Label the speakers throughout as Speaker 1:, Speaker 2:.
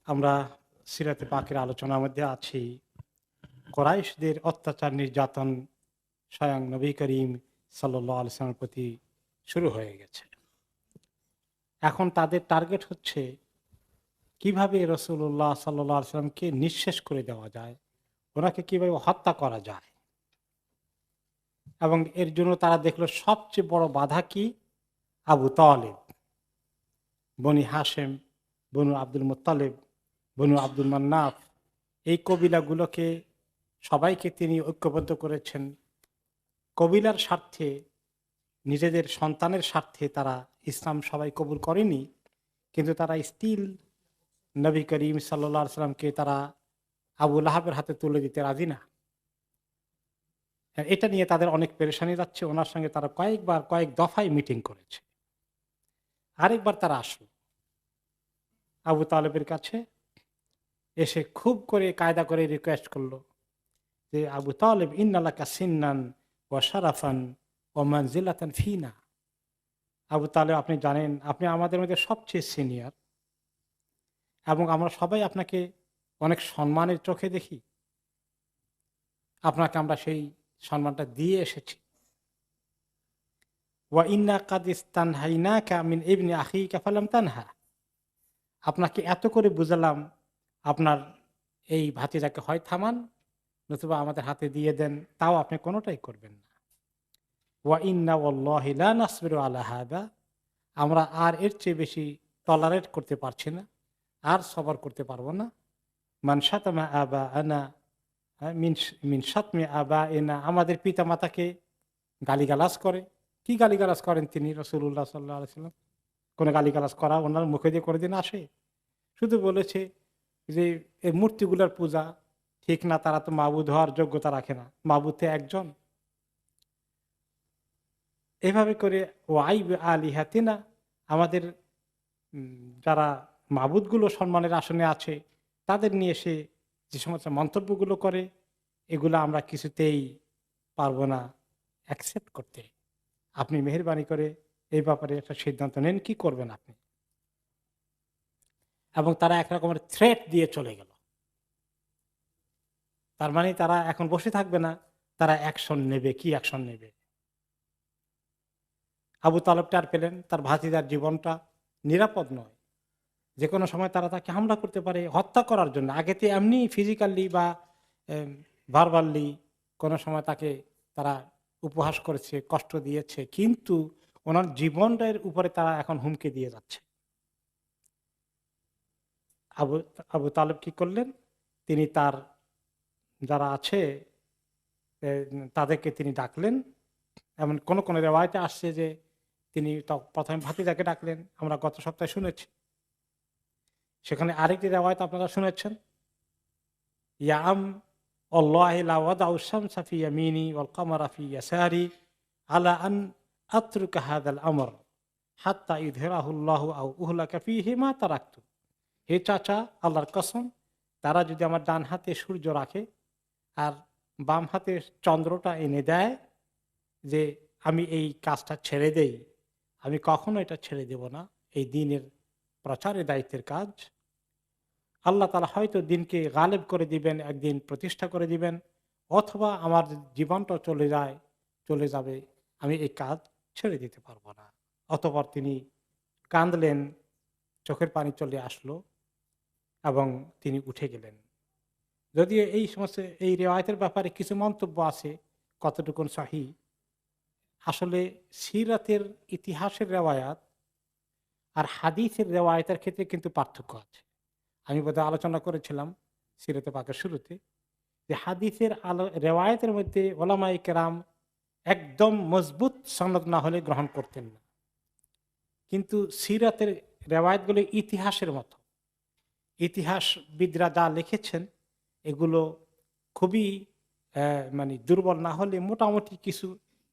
Speaker 1: আমরা সিরাতে পাকের আলোচনার মধ্যে আছি। কোরাইশদের অত্যাচার নির্যাতন স্বয়ং নবী করিম সাল্লাল্লাহু আলাইহি ওয়াসাল্লামের প্রতি শুরু হয়ে গেছে। এখন তাদের টার্গেট হচ্ছে কিভাবে রাসূলুল্লাহ সাল্লাল্লাহু আলাইহি ওয়াসাল্লামকে নিঃশেষ করে দেওয়া যায়, ওনাকে কিভাবে হত্যা করা যায়। এবং এর জন্য তারা দেখলো সবচেয়ে বড় বাধা কি? আবু তালেব, বনি হাশেম, বনু আব্দুল মুত্তালিব, বনু আব্দুল মান্নাফ, এই কবিলাগুলোকে সবাইকে তিনি ঐক্যবদ্ধ করেছেন। কবিলার স্বার্থে, নিজেদের সন্তানের স্বার্থে তারা ইসলাম সবাই কবুল করেনি, কিন্তু তারা স্টিল নবী করিম সাল্লাল্লাহু আলাইহি সাল্লামকে তারা আবু লাহাবের হাতে তুলে দিতে রাজি না। এটা নিয়ে তাদের অনেক পেরেশানি যাচ্ছে। ওনার সঙ্গে তারা কয়েক দফায় মিটিং করেছে। আরেকবার তারা আসলো আবু তালেবের কাছে, এসে খুব করে কায়দা করে রিকোয়েস্ট করলো যে আবু তালেব, ইন্নালাকা সিন্নান ওয়া শারাফান ওয়া মানজিলাতান ফিনা। আবু তালেব, আপনি জানেন আপনি আমাদের মধ্যে সবচেয়ে সিনিয়র, এবং আমরা সবাই আপনাকে অনেক সম্মানের চোখে দেখি। আপনাকে আমরা সেই সম্মানটা দিয়ে এসেছি। ওয়া ইন্না কাদ ইস্তানহাইনাকা মিন ইবনি আখিকা ফালাম তানহা। আপনাকে এত করে বুঝালাম, আপনার এই ভাতিজাকে হয় থামান, নতুবা আমাদের হাতে দিয়ে দেন, তাও আপনি কোনোটাই করবেন না। ওয়া ইন্না ওয়াল্লাহি লা নাসবিরু আলা হাদা। আমরা আর এর চেয়ে বেশি টলারেট করতে পারছি না, আর সবর করতে পারবো না। মান শাতামা আবা আনা মিন মিন শাতমি আবা এনা, আমাদের পিতা মাতাকে গালিগালাজ করে। কি গালিগালাজ করেন তিনি রাসূলুল্লাহ সাল্লাল্লাহু আলাইহি ওয়াসাল্লাম? কোনো গালিগালাজ করা ওনার মুখে দিয়ে কোনোদিন আসে? শুধু বলেছে যে এই মূর্তিগুলোর পূজা ঠিক না, তারা তো মাবুদ হওয়ার যোগ্যতা রাখে না, মাবুদ তো একজন। এভাবে করে ওয়াই আলিহাতিনা, আমাদের যারা মাবুদগুলো সম্মানের আসনে আছে তাদের নিয়ে সে যে সমস্ত মন্তব্যগুলো করে, এগুলো আমরা কিছুতেই পারবো না অ্যাকসেপ্ট করতে। আপনি মেহেরবানি করে এই ব্যাপারে একটা সিদ্ধান্ত নেন, কি করবেন আপনি। এবং তারা এক রকমের থ্রেট দিয়ে চলে গেল। তার মানে তারা এখন বসে থাকবে না, তারা অ্যাকশন নেবে। কি অ্যাকশন নেবে? আবু তালেব টের পেলেন তার ভাতিজার জীবনটা নিরাপদ নয়, যে কোনো সময় তারা তাকে হামলা করতে পারে হত্যা করার জন্য। আগে তো এমনি ফিজিক্যালি বা ভার্বালি কোনো সময় তাকে তারা উপহাস করেছে, কষ্ট দিয়েছে, কিন্তু ওনার জীবনটার উপরে তারা এখন হুমকি দিয়ে যাচ্ছে। আবু আবু তালেব কি করলেন? তিনি তার যারা আছে তাদেরকে তিনি ডাকলেন। এমন কোন কোন রেওয়ায়তে আসছে যে তিনি প্রথমে ভাতিজাকে ডাকলেন, আমরা গত সপ্তাহে শুনেছি। সেখানে আরেকটি রেওয়ায়ত আপনারা শুনেছেন, ইয়াম আল্লাহি লা ওয়াদাউ শামসা ফি ইয়ামিনি ওয়াল কামারা ফি ইয়াসারি আলা আন আতরুকা হাযাল আমর হাত্তা ইযহিরাহুল্লাহু আও উহলাকা ফীহি মা তারাকতু। হে চাচা, আল্লাহর কসম, তারা যদি আমার ডান হাতে সূর্য রাখে আর বাম হাতে চন্দ্রটা এনে দেয়, যে আমি এই কাজটা ছেড়ে দেই, আমি কখনো এটা ছেড়ে দেব না। এই দিনের প্রচারের দায়িত্বের কাজ আল্লাহ তাআলা হয়তো দিনকে গালেব করে দিবেন, একদিন প্রতিষ্ঠা করে দিবেন, অথবা আমার জীবনটা চলে যাবে, আমি এই কাজ ছেড়ে দিতে পারবো না। অতঃপর তিনি কাঁদলেন, চোখের পানি চলে আসলো এবং তিনি উঠে গেলেন। যদিও এই সমস্ত এই রেওয়ায়তের ব্যাপারে কিছু মন্তব্য আছে, কতটুকুন সহিহ। আসলে সিরাতের ইতিহাসের রেওয়ায়াত আর হাদিসের রেওয়ায়তের ক্ষেত্রে কিন্তু পার্থক্য আছে। আমি বোধহয় আলোচনা করেছিলাম সিরাতে পাকের শুরুতে, যে হাদিসের রেওয়ায়তের মধ্যে ওলামায়ে কেরাম একদম মজবুত সনদ না হলে গ্রহণ করতেন না, কিন্তু সিরাতের রেওয়ায়তগুলো ইতিহাসের মতো। ইতিহাসবিদরা যা লিখেছেন এগুলো খুবই মানে দুর্বল না হলে মোটামুটি কিছু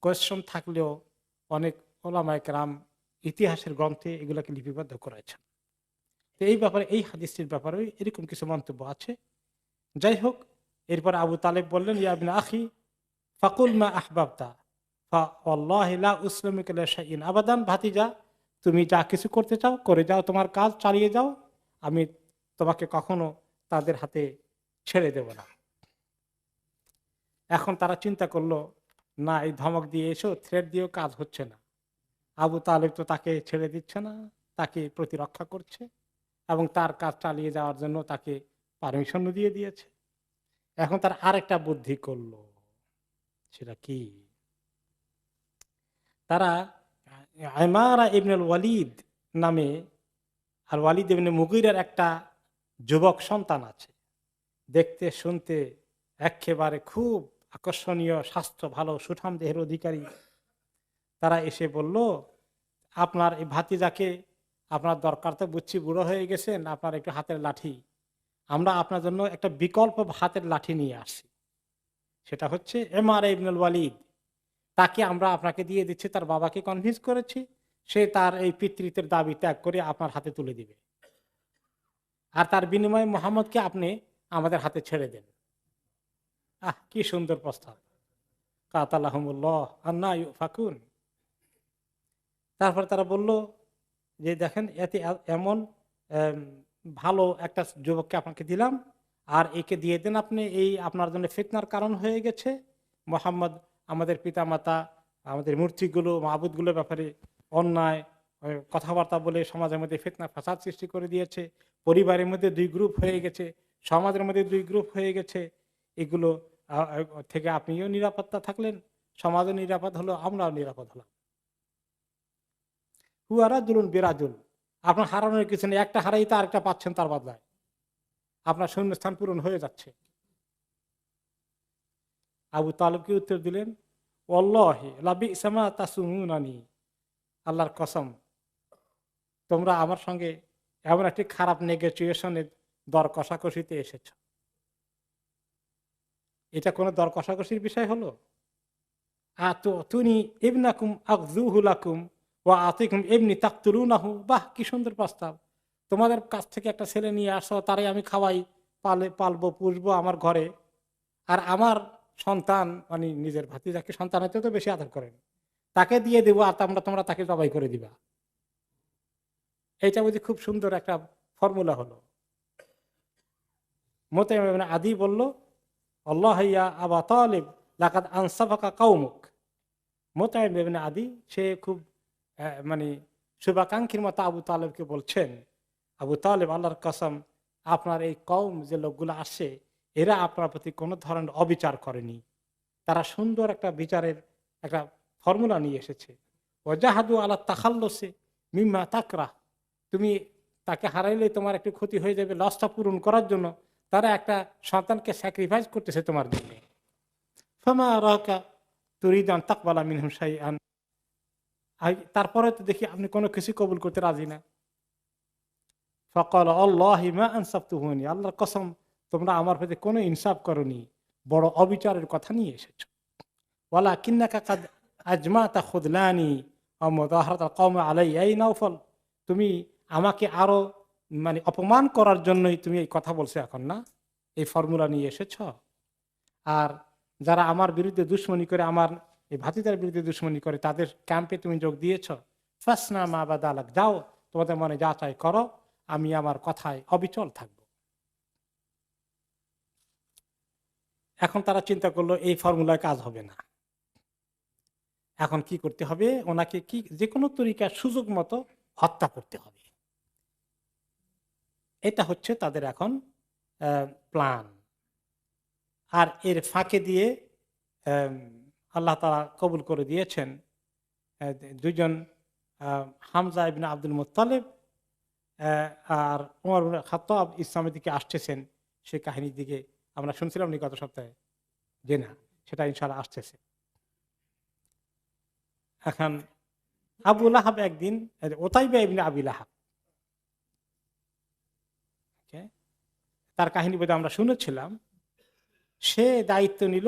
Speaker 1: কোয়েশ্চন থাকলেও অনেক ওলামায়ে কেরাম ইতিহাসের গ্রন্থে এগুলোকে লিপিবদ্ধ করেছেন। তো এই ব্যাপারে, এই হাদিসটির ব্যাপারে এরকম কিছু মন্তব্য আছে। যাই হোক, এরপর আবু তালেব বললেন, ইয়া ইবনে আখি ফাকুল মা আহবাবতা ফাওয়াল্লাহি লা উসলিমুকা লি শাইইন আবাদান। ভাতিজা, তুমি যা কিছু করতে চাও করে যাও, তোমার কাজ চালিয়ে যাও, আমি তোমাকে কখনো তাদের হাতে ছেড়ে দেব না। এখন তারা চিন্তা করলো, না এই ধমক দিয়ে এসো, থ্রেট দিয়েও কাজ হচ্ছে না। আবু তালেব তো তাকে ছেড়ে দিচ্ছে না, তাকে প্রতিরক্ষা করছে এবং তার কাজ চালিয়ে যাওয়ার জন্য তাকে পারমিশন দিয়ে দিয়েছে। এখন তার আরেকটা বুদ্ধি করলো, সেটা কি? তারা ইমারা ইবনুল ওয়ালিদ নামে, আর ওয়ালিদ ইবনে মুগীরের একটা যুবক সন্তান আছে, দেখতে শুনতে একেবারে খুব আকর্ষণীয়, স্বাস্থ্য ভালো, সুঠাম দেহের অধিকারী। তারা এসে বলল, আপনার এই ভাতিজাকে, আপনার দরকার তো বুঝছি, বুড়ো হয়ে গেছেন, আপনার একটু হাতের লাঠি, আমরা আপনার জন্য একটা বিকল্প হাতের লাঠি নিয়ে আসছি। সেটা হচ্ছে ইমারা ইবনুল ওয়ালিদ। তাকে আমরা আপনাকে দিয়ে দিচ্ছি, তার বাবাকে কনভিন্স করেছি, সে তার এই পিতৃত্বের দাবি ত্যাগ করে আপনার হাতে তুলে দিবে, আর তার বিনিময়ে মোহাম্মদকে আপনি আমাদের হাতে ছেড়ে দেন। কি সুন্দর প্রস্তাব! কাতালাহুমুল্লাহ আন্না ইউফাকুন। তারপর তারা বলল যে দেখেন, এতে এমন ভালো একটা যুবককে আপনাকে দিলাম, আর একে দিয়ে দেন আপনি, এই আপনার জন্য ফিতনার কারণ হয়ে গেছে। মোহাম্মদ আমাদের পিতামাতা, আমাদের মূর্তিগুলো, মাবুদগুলোর ব্যাপারে অন্যায় কথাবার্তা বলে সমাজের মধ্যে ফিতনা ফাসাদ সৃষ্টি করে দিয়েছে, পরিবারের মধ্যে দুই গ্রুপ হয়ে গেছে, সমাজের মধ্যে দুই গ্রুপ হয়ে গেছে। এগুলো থেকে আপনিও নিরাপত্তা থাকলেন, সমাজও নিরাপদ হলো, আমরাও নিরাপদ হলাম। হুয়ারা দুলুন বিরাজুল, আপনার হারানোর কিছু নেই, একটা হারাই তো আরেকটা পাচ্ছেন তার বদলায়, আপনার শূন্যস্থান পূরণ হয়ে যাচ্ছে। আবু তালেবকে উত্তর দিলেন, ওয়াল্লাহি লা বি'সামা তাসুমুনানি, আল্লাহর কসম, তোমরা আমার সঙ্গে এমন একটি খারাপ নেগোসিয়েশনের দর কষাকষিতে এসেছ। এটা কোনো দর কষাকষির বিষয় হলো? আতুনি ইবনাকুম আখযুহু লাকুম ওয়া আতিকুম ইবনি তাকতুলুনাহু। বাহ, কি সুন্দর প্রস্তাব! তোমাদের কাছ থেকে একটা ছেলে নিয়ে আসো, তারে আমি খাওয়াই, পালবো, পুষবো আমার ঘরে, আর আমার সন্তান, মানে নিজের ভাতিজাকে সন্তানের তো বেশি আদর করেন, তাকে দিয়ে দেবো, আর তোমরা তাকে জবাই করে দিবা। এইটা বুঝি খুব সুন্দর একটা ফর্মুলা হলো। মুতাইম ইবনে আদি বলল, আল্লাহ ইয়া আবা তালিব লাকাদ আনসাফাকা কওমুক। মুতাইম ইবনে আদি, সে খুব মানে শুভাকাঙ্ক্ষীর মতো আবু তালেবকে বলছেন, আবু তালেব, আল্লাহর কসম, আপনার এই কওম যে লোকগুলো আসে, এরা আপনার প্রতি কোনো ধরনের অবিচার করেনি, তারা সুন্দর একটা বিচারের একটা ফর্মুলা নিয়ে এসেছে। ওয়াজাহাদু আলা তাখাল্লুসি মিম্মা তাকরাহ, তুমি তাকে হারাইলে তোমার একটু ক্ষতি হয়ে যাবে, লসটা পূরণ করার জন্য তারা একটা সন্তানকে স্যাক্রিফাইস করতেছে তোমার জন্য। ফামা রাকা তুরিদান তাকবালা মিনহুম শাইআন, তারপরে তো দেখি আপনি কোনো কিছু কবুল করতে রাজি না। ফাকাল আল্লাহি মা আনসাফতুহুনি, আল্লাহর কসম, তোমরা আমার প্রতি কোনো ইনসাফ করনি, বড় অবিচারের কথা নিয়ে এসেছো। ওয়ালা কিন্নাকা কাদ আজমাতা খুদলানি ওয়া মুদাহারাতাল কওমি আলাইয়া, এই নওফল, তুমি আমাকে আরো মানে অপমান করার জন্যই তুমি এই কথা বলছো এখন, না এই ফর্মুলা নিয়ে এসেছ। আর যারা আমার বিরুদ্ধে দুশ্মনী করে, আমার এই ভাতিজার বিরুদ্ধে দুশ্মনী করে, তাদের ক্যাম্পে তুমি যোগ দিয়েছ। ফাসনা মা বাদালাক, যাও তোমাদের মনে যা চাই করো, আমি আমার কথায় অবিচল থাকব। এখন তারা চিন্তা করলো এই ফর্মুলায় কাজ হবে না, এখন কি করতে হবে, ওনাকে কি যে কোনো তরিকার সুযোগ মতো হত্যা করতে হবে। এটা হচ্ছে তাদের এখন প্ল্যান। আর এর ফাঁকে দিয়ে আল্লাহ তাআলা কবুল করে দিয়েছেন দুইজন, হামজা ইবনে আব্দুল মুত্তালিব আর ওমর ইবনে খাত্তাব ইসলামের দিকে আসতেছেন। সেই কাহিনীর দিকে আমরা শুনছিলাম নি গত সপ্তাহে, যে না, সেটা ইনশাআল্লাহ আসতেছে। এখন আবু লাহাব একদিন, ওতাইবা ইবনে আবি লাহাব, তার কাহিনী বোধহয় আমরা শুনেছিলাম, সে দায়িত্ব নিল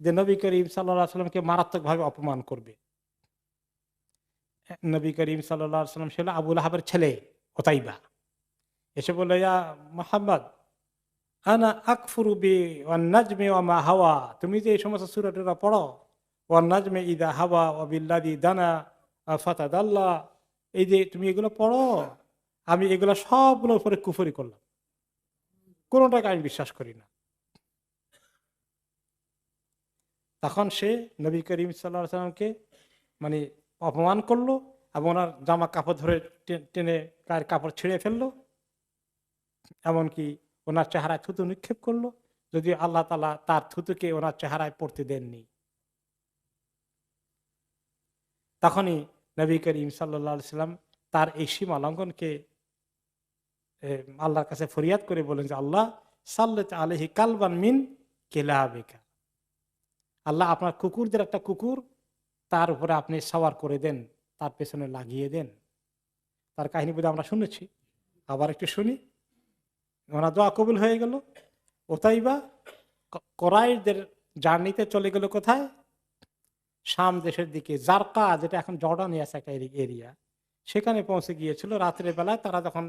Speaker 1: যে নবী করিম সাল্লাল্লাহু আলাইহি সাল্লামকে মারাত্মকভাবে অপমান করবে। নবী করিম সাল্লাল্লাহু আলাইহি সাল্লাম ছিল আবু লাহাবের ছেলে ওতাইবা, এসে বলল, ইয়া মুহাম্মদ আনা আকফুরু বি ওয়ান নাজমি ওয়া মা হাওয়া, তুমি যে এই সমস্ত সূরা টুরা পড়ো, ওয়ান নাজমি ইদা হাওয়া ওয়া বিল্লাযী দানা ফাতাদাল্লা, এই যে তুমি এগুলো পড়ো, আমি এগুলো সবগুলোর উপরে কুফরি করলাম। কোনোটাকে আমি বিশ্বাস করি না। তখন সে নবী করিম সাল্লাল্লাহু আলাইহি সাল্লামকে মানে অপমান করলো এবং ওনার জামা কাপড় ধরে টেনে গায়ের কাপড় ছিঁড়ে ফেললো, এমনকি ওনার চেহারায় থুতু নিক্ষেপ করলো, যদি আল্লাহ তাআলা তার থুতুকে ওনার চেহারায় পড়তে দেননি। তখনই নবী করিম সাল্লাল্লাহু আলাইহি সাল্লাম তার এই সীমা লঙ্ঘনকে আল্লাহর কাছে ফরিয়াদ করে বলেন যে আল্লাহ সাল্লাত আলাইহি কালবান মিন কিলাবিকা, আল্লাহ আপনার কুকুরদের একটা কুকুর তার উপরে আপনি সাওয়ার করে দেন, তার পেছনে লাগিয়ে দেন। তার কাহিনী বোধহয় আমরা শুনেছি, আবার একটু শুনি। ওনার দোয়া কবুল হয়ে গেল। ওতাইবা কোরাইশদের জার্নিতে চলে গেল কোথায়? শাম দেশের দিকে, জারকা, যেটা এখন জর্ডানে আছে একটা এরিয়া, সেখানে পৌঁছে গিয়েছিল। রাত্রের বেলায় তারা যখন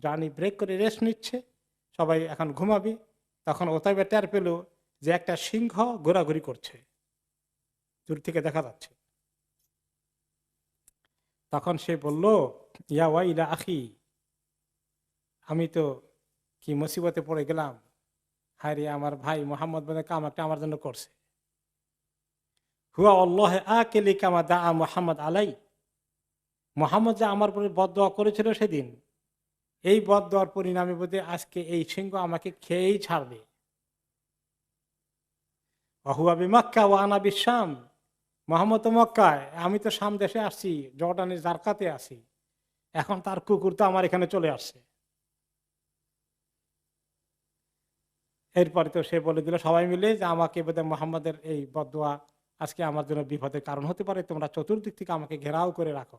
Speaker 1: জার্নি ব্রেক করে রেস্ট নিচ্ছে, সবাই এখন ঘুমাবি, তখন ওতাইবা টের পেল যে একটা সিংহ ঘোরাঘুরি করছে, দূর থেকে দেখা যাচ্ছে। তখন সে বলল, ইয়া ওয়াইলা আখি, আমি তো কি মুসিবতে পড়ে গেলাম, হায় রে, আমার ভাই মোহাম্মদ বলে কাম একটা আমার জন্য করছে। হুয়া আল্লাহ আকেলি কামা দা মোহাম্মদ আলাই, মোহাম্মদ যে আমার উপরে বদদোয়া করেছিল সেদিন, এই বদদোয়ার পরিণামে বোধহয় আজকে এই সিংহ আমাকে খেয়েই ছাড়বে। হুয়া বি মক্কা ওয়া আনা বিশ-শাম, মোহাম্মদ তো মক্কায়, আমি তো শাম দেশে আসছি, জর্ডানের জারকাতে আছি, এখন তার কুকুর তো আমার এখানে চলে আসছে। এরপরে তো সে বলে দিল সবাই মিলে যে আমাকে বোধহয় মোহাম্মদের এই বদদোয়া আজকে আমার জন্য বিপদের কারণ হতে পারে, তোমরা চতুর্দিক থেকে আমাকে ঘেরাও করে রাখো,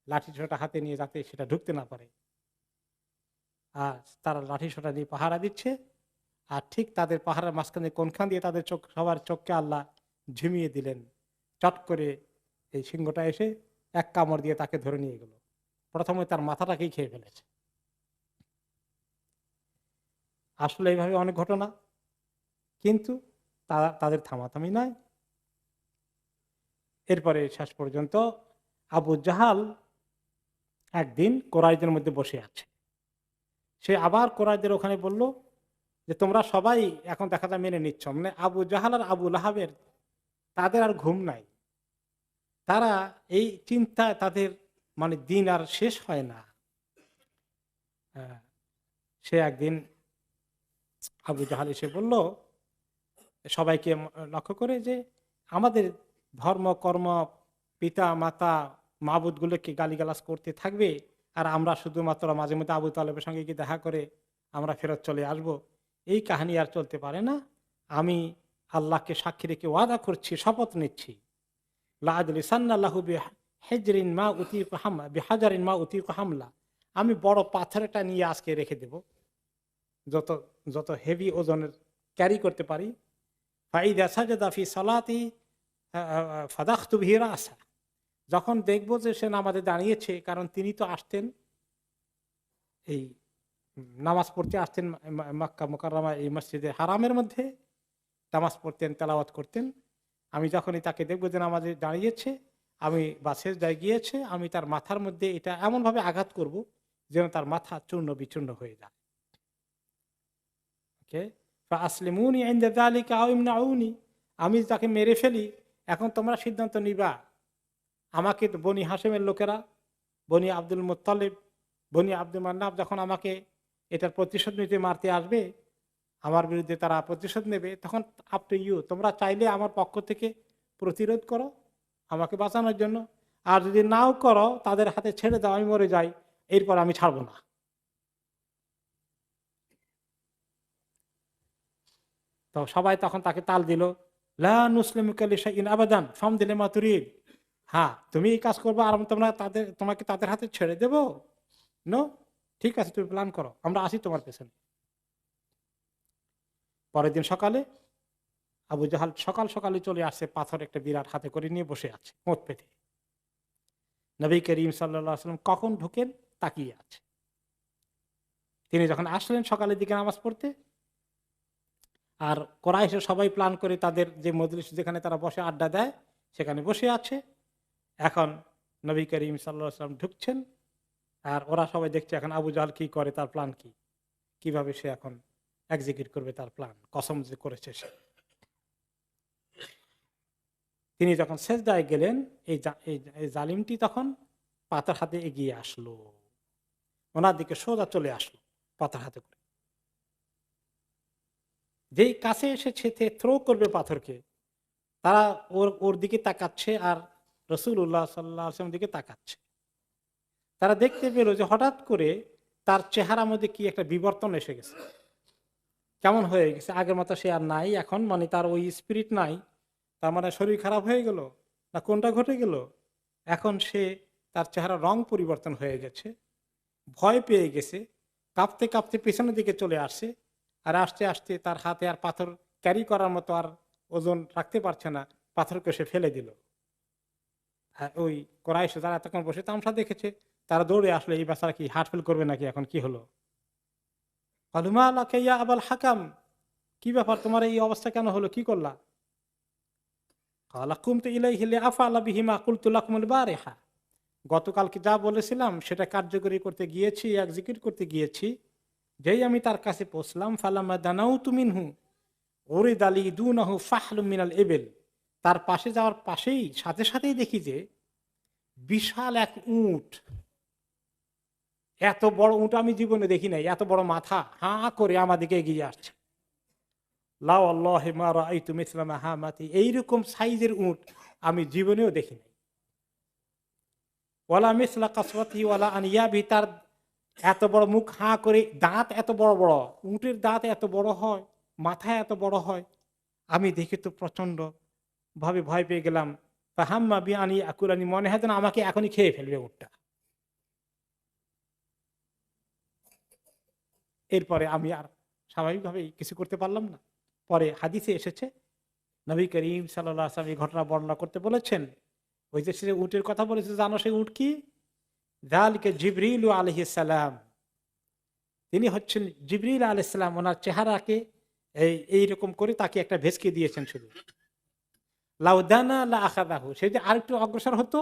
Speaker 1: লাঠি ছোটা হাতে নিয়ে, যাতে সেটা ঢুকতে না পারে। আর তারা লাঠি ছোটা নিয়ে পাহারা দিচ্ছে, আর ঠিক তাদের পাহাড়ের মাঝখানে কোনখান দিয়ে তাদের চোখ, সবার চোখকে আল্লাহ ঝিমিয়ে দিলেন। চট করে এই সিংহটা এসে এক কামড় দিয়ে তাকে ধরে নিয়ে গেল। প্রথমে তার মাথাটাকেই খেয়ে ফেলেছে। আসলে এইভাবে অনেক ঘটনা, কিন্তু তাদের থামাথামি নাই। এরপরে শেষ পর্যন্ত আবু জাহাল একদিন কোরাইশদের মধ্যে বসে আছে, সে আবার কোরাইশদের ওখানে বলল যে তোমরা সবাই এখন দেখা যায় মেনে নিচ্ছ, মানে আবু জাহাল আর আবু লাহাবের তাদের আর ঘুম নাই, তারা এই চিন্তায় তাদের মানে দিন আর শেষ হয় না। সে একদিন আবু জাহাল এসে বলল সবাইকে লক্ষ্য করে যে আমাদের ধর্ম কর্ম, পিতা মাতা, মাবুদগুলোকে গালিগালাজ করতে থাকবে, আর আমরা শুধুমাত্র মাঝে মধ্যে আবু তালেবের সঙ্গে গিয়ে দেখা করে আমরা ফেরত চলে আসব, এই কাহিনী আর চলতে পারে না। আমি আল্লাহকে সাক্ষী রেখে ওয়াদা করছি, শপথ নিচ্ছি, হামলা, আমি বড় পাথরটা নিয়ে আজকে রেখে দেব, যত যত হেভি ওজনের ক্যারি করতে পারি। যখন দেখবো যে সে নামাজে দাঁড়িয়েছে, কারণ তিনি তো আসতেন এই নামাজ পড়তে আসতেন মক্কা মুকাররমা এই মসজিদে হারামের মধ্যে নামাজ পড়তেন, তেলাওয়াত করতেন। আমি যখনই তাকে দেখবো যে নামাজে দাঁড়িয়েছে, আমি বা সেজদায় গিয়েছে, আমি তার মাথার মধ্যে এটা এমন ভাবে আঘাত করব যেন তার মাথা চূর্ণ বিচূর্ণ হয়ে যায়। ওকে, আসলিমুনি ইনদা যালিকা আও ইমনাউনি, আমি তাকে মেরে ফেলি, এখন তোমরা সিদ্ধান্ত নিবা। আমাকে তো বনি হাশেমের লোকেরা, বনি আব্দুল মুত্তালিব, বনি আব্দুল মান্নাফ যখন আমাকে এটার প্রতিশোধ নিতে মারতে আসবে, আমার বিরুদ্ধে তারা প্রতিশোধ নেবে, তখন আপ টু ইউ, তোমরা চাইলে আমার পক্ষ থেকে প্রতিরোধ করো আমাকে বাঁচানোর জন্য, আর যদি নাও করো তাদের হাতে ছেড়ে দাও, আমি মরে যাই, এরপর আমি ছাড়বো না। তো সবাই তখন তাকে তাল দিল, লা নুসলিমুকা লিশাইইন আবাদান ফামদিল মা তুরিদ, হ্যাঁ তুমি এই কাজ করবো আর তোমাকে তাদের হাতে ছেড়ে দেবো? নো, ঠিক আছে, তুমি প্ল্যান করো, আমরা আসি তোমার পেছনে। পরের দিন সকালে আবু জাহাল সকাল সকালে চলে আসছে, পাথর একটা বিরাট হাতে করে নিয়ে বসে আছে মোট পেতে। নবী করিম সাল্লাল্লাহু আলাইহি ওয়াসাল্লাম কখন ঢুকেন তাকিয়ে আছে। তিনি যখন আসলেন সকালের দিকে নামাজ পড়তে, আর কোরাইশের সবাই প্ল্যান করে তাদের যে মজলিস যেখানে তারা বসে আড্ডা দেয় সেখানে বসে আছে। এখন নবী করিম সাল্লাল্লাহু আলাইহি ওয়াসাল্লাম ঢুকছেন, আর ওরা সবাই দেখছে এখন আবু জাহাল কি করে, তার প্ল্যান কি, কিভাবে সে এখন এক্সিকিউট করবে তার প্ল্যান, কসম যে করেছে সে। তিনি যখন সেজদায় গেলেন, এই জালিমটি তখন পাথর হাতে এগিয়ে আসলো, ওনার দিকে সোজা চলে আসলো পাথর হাতে করে। যেই কাছে এসেছে থ্রো করবে পাথরকে, তারা ওর দিকে তাকাচ্ছে আর রাসূলুল্লাহ সাল্লাল্লাহু আলাইহি ওয়াসাল্লামের দিকে তাকাচ্ছে। তারা দেখতে পেল যে হঠাৎ করে তার চেহারার মধ্যে কি একটা বিবর্তন এসে গেছে, কেমন হয়ে গেছে, আগের মতো সে আর নাই এখন, মানে তার ওই স্পিরিট নাই। তার মানে শরীর খারাপ হয়ে গেল না কোনটা ঘটে গেল? এখন সে, তার চেহারা রং পরিবর্তন হয়ে গেছে, ভয় পেয়ে গেছে, কাঁপতে কাঁপতে পেছনের দিকে চলে আসছে। আর আস্তে আস্তে তার হাতে আর পাথর ক্যারি করার মতো আর ওজন রাখতে পারছে না, পাথরকে সে ফেলে দিল। আর ওই কোরাইশ যারা এতক্ষণ বসে তামসা দেখেছে, তারা দৌড়ে আসলে এই বেচারা কি হার্ট ফেল করবে নাকি, এখন কি হলো? কালুমা আল্লাহ ইয়া আবাল হাকাম, কি ব্যাপার, তোমার এই অবস্থা কেন হলো, কি করলা? গতকালকে যা বলেছিলাম সেটা কার্যকরী করতে গিয়েছি, এক্সিকিউট করতে গিয়েছি। যেই আমি তার কাছে পৌঁছলাম, ফালামা দানাউ তুমিনহু ওরিদ আলী দুনাহু ফাহলুম মিনাল এবেল, তার পাশে যাওয়ার পাশেই সাথে সাথেই দেখি যে বিশাল এক উট, এত বড় উট আমি জীবনে দেখি নাই, এত বড় মাথা, হাঁ করে আমাদেরকে এগিয়ে আসছে। লাউ আল্লাহ মা রাআইতু মিসলা মা হামাতি, এইরকম সাইজের উট আমি জীবনেও দেখি নাই। ওয়ালা মিসলা কাসওয়াতি ওয়ালা আনিয়াবি, তার এত বড় মুখ, হাঁ করে, দাঁত এত বড় বড়, উটের দাঁত এত বড় হয়, মাথা এত বড় হয়, আমি দেখে তো প্রচন্ড ভাবে ভয় পেয়ে গেলাম। হাম্মা বি আনি আকুলানি, মনে হয় যেন আমাকে এখনই খেয়ে ফেলবে উটটা। এরপরে আমি আর স্বাভাবিকভাবে কিছু করতে পারলাম না। পরে হাদিসে এসেছে, নবী করিম সাল্লাল্লাহু আলাইহি ওয়াসাল্লাম এই ঘটনা বর্ণনা করতে বলেছেন। ওই যে সে উটের কথা বলেছে, জানো সেই উট কি? যালিকা জিবরিল আলাইহিস সালাম, তিনি হচ্ছেন জিবরিল আলাইহিস সালাম। ওনার চেহারাকে এইরকম করে তাকে একটা ভেসকে দিয়েছেন শুধু। লাউদানা লা আখাযাহু, সে যে আরেকটু অগ্রসর হতো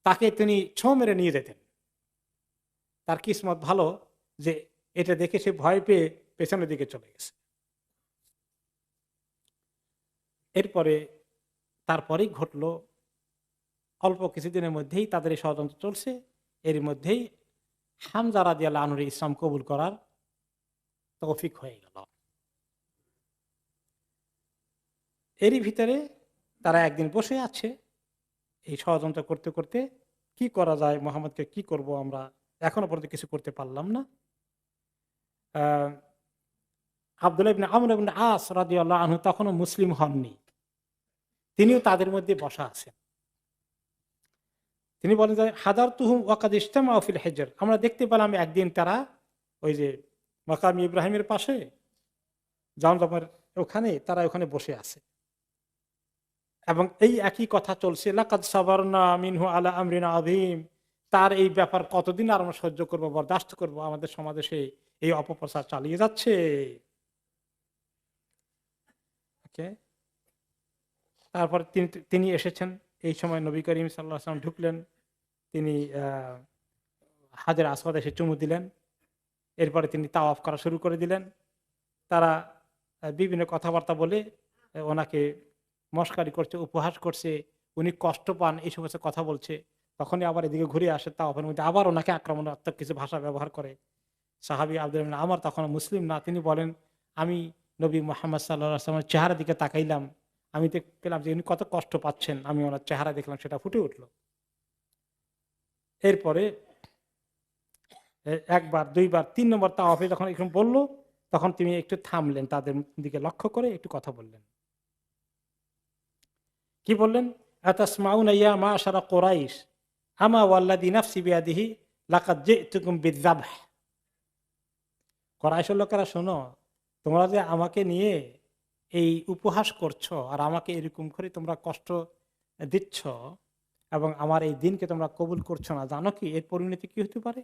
Speaker 1: তাকে তিনি ছোঁ মেরে নিয়ে যেতেন। তার কিসমত ভালো যে এটা দেখে সে ভয় পেয়ে পেছনের দিকে চলে গেছে। এরপরে তারপরেই ঘটলো, অল্প কিছুদিনের মধ্যেই তাদের এই ষড়যন্ত্র চলছে। এর মধ্যেই হামজা রাদিয়াল্লাহু আনহু ইসলাম কবুল করার তৌফিক হয়ে গেল। এরই ভিতরে তারা একদিন বসে আছে এই ষড়যন্ত্র করতে করতে, কি করা যায়, মোহাম্মদকে কি করব আমরা, এখনো পর্যন্ত কিছু করতে পারলাম না। আহ আব্দুল্লাহ ইবনে আমর ইবনে আস রাদিয়াল্লাহু আনহু তখনও মুসলিম হননি, তিনিও তাদের মধ্যে বসা আছেন। তিনি বলেন যে হাদার তুহুম ওয়াকাদ ইজতামাউ ফিল হিজর, আমরা দেখতে পেলাম একদিন তারা ওই যে মাকাম ইব্রাহিমের পাশে জমজমের ওখানে, তারা ওখানে বসে আছে এবং এই একই কথা চলছে, লাকাদ সাবারনা মিনহু আলা আমরিন আযীম, তার এই ব্যাপার কতদিন আর আমরা সহ্য করব, বরদাস্ত করব, আমাদের সমাজে সে এই অপপ্রচার চালিয়ে যাচ্ছে। ওকে, তারপর তিনি এসেছেন। এই সময় নবী করিম সাল্লাল্লাহু আলাইহি ওয়াসাল্লাম ঢুকলেন, তিনি হাজের আসওয়াদ এসে চুমু দিলেন। এরপরে তিনি তাওয়াফ করা শুরু করে দিলেন। তারা বিভিন্ন কথাবার্তা বলে ওনাকে মস্কারি করছে, উপহাস করছে, উনি কষ্ট পান, এই সমস্ত কথা বলছে। তখনই আবার এদিকে ঘুরে আসে, তাওয়াফের মধ্যে আবার ওনাকে আক্রমণাত্মক কিছু ভাষা ব্যবহার করে। সাহাবী আব্দুল্লাহ ইবনে আমর তখন মুসলিম না, তিনি বলেন, আমি নবী মুহাম্মদ সাল্লাল্লাহু আলাইহি ওয়াসাল্লামের চেহারার দিকে তাকাইলাম, আমি পেলাম যে উনি কত কষ্ট পাচ্ছেন, আমি ওনার চেহারা দেখলাম, সেটা ফুটে উঠল। এরপরে একবার, দুইবার, ৩ নম্বর তাওয়াফে যখন এরকম বললো, তখন তিনি একটু থামলেন, তাদের দিকে লক্ষ্য করে একটু কথা বললেন। কি বললেন? আতাসমাউনা ইয়া মা'শারা কুরাইশ আমা ওয়াল্লাযী নাফসি বিয়াদিহি লাকাদ জি'তুকুম বিযাবহ। কুরাইশের লোকেরা শোনো, তোমরা যে আমাকে নিয়ে এই উপহাস করছো আর আমাকে এরকম করে তোমরা কষ্ট দিচ্ছ এবং আমার এই দিনকে তোমরা কবুল করছো না, জানো কি এর পরিণতি কি হতে পারে?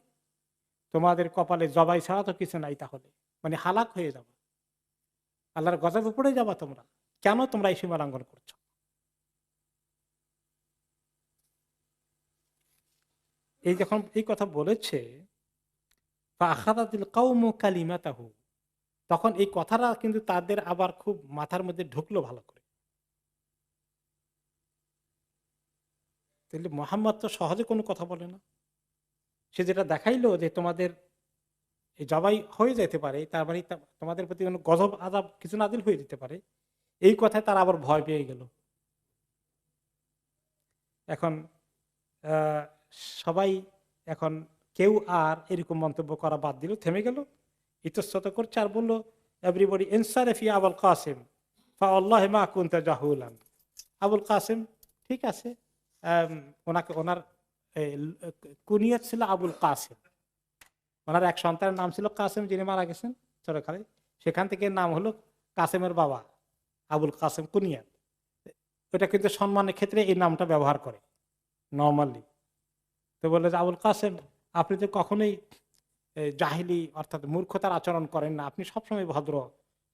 Speaker 1: তোমাদের কপালে জবাই ছাড়া তো কিছু নাই, তাহলে মানে হালাক হয়ে যাবে, আল্লাহর গজবে পড়ে যাবা তোমরা। কেন তোমরা এই সীমা লঙ্ঘন করছো? এই যখন এই কথা বলেছে, ফাআখাযাতিল কওমু কালিমাতাহু, তখন এই কথাটা কিন্তু তাদের আবার খুব মাথার মধ্যে ঢুকলো ভালো করে। তাহলে মোহাম্মদ তো সহজে কোনো কথা বলে না। সে যেটা দেখাইলো যে তোমাদের এই জবাই হয়ে যেতে পারে, তার মানে তোমাদের প্রতি কোনো গজব আযাব কিছু নাজিল হয়ে যেতে পারে, এই কথায় তারা আবার ভয় পেয়ে গেল। এখন আহ, সবাই এখন কেউ আর এরকম মন্তব্য করা বাদ দিল, থেমে গেল, ইতস্তত করছে আর বললো এভরিবডি ইনসারেফি আবুল কাসিম ফাওয়াল্লাহি মা কুনতা জাহুলান। আবুল কাসিম ঠিক আছে, ওনাকে ওনার কুনিয়ত ছিল আবুল কাসিম, ওনার এক সন্তানের নাম ছিল কাসিম, যিনি মারা গেছেন ছোটকালে, সেখান থেকে নাম হলো কাসিমের বাবা আবুল কাসিম কুনিয়াত। এটা কিন্তু সম্মানের ক্ষেত্রে এই নামটা ব্যবহার করে নর্মালি। তো বললো যে আবুল কাসেম, আপনি তো কখনোই জাহিলি অর্থাৎ মূর্খতার আচরণ করেন না, আপনি সবসময় ভদ্র।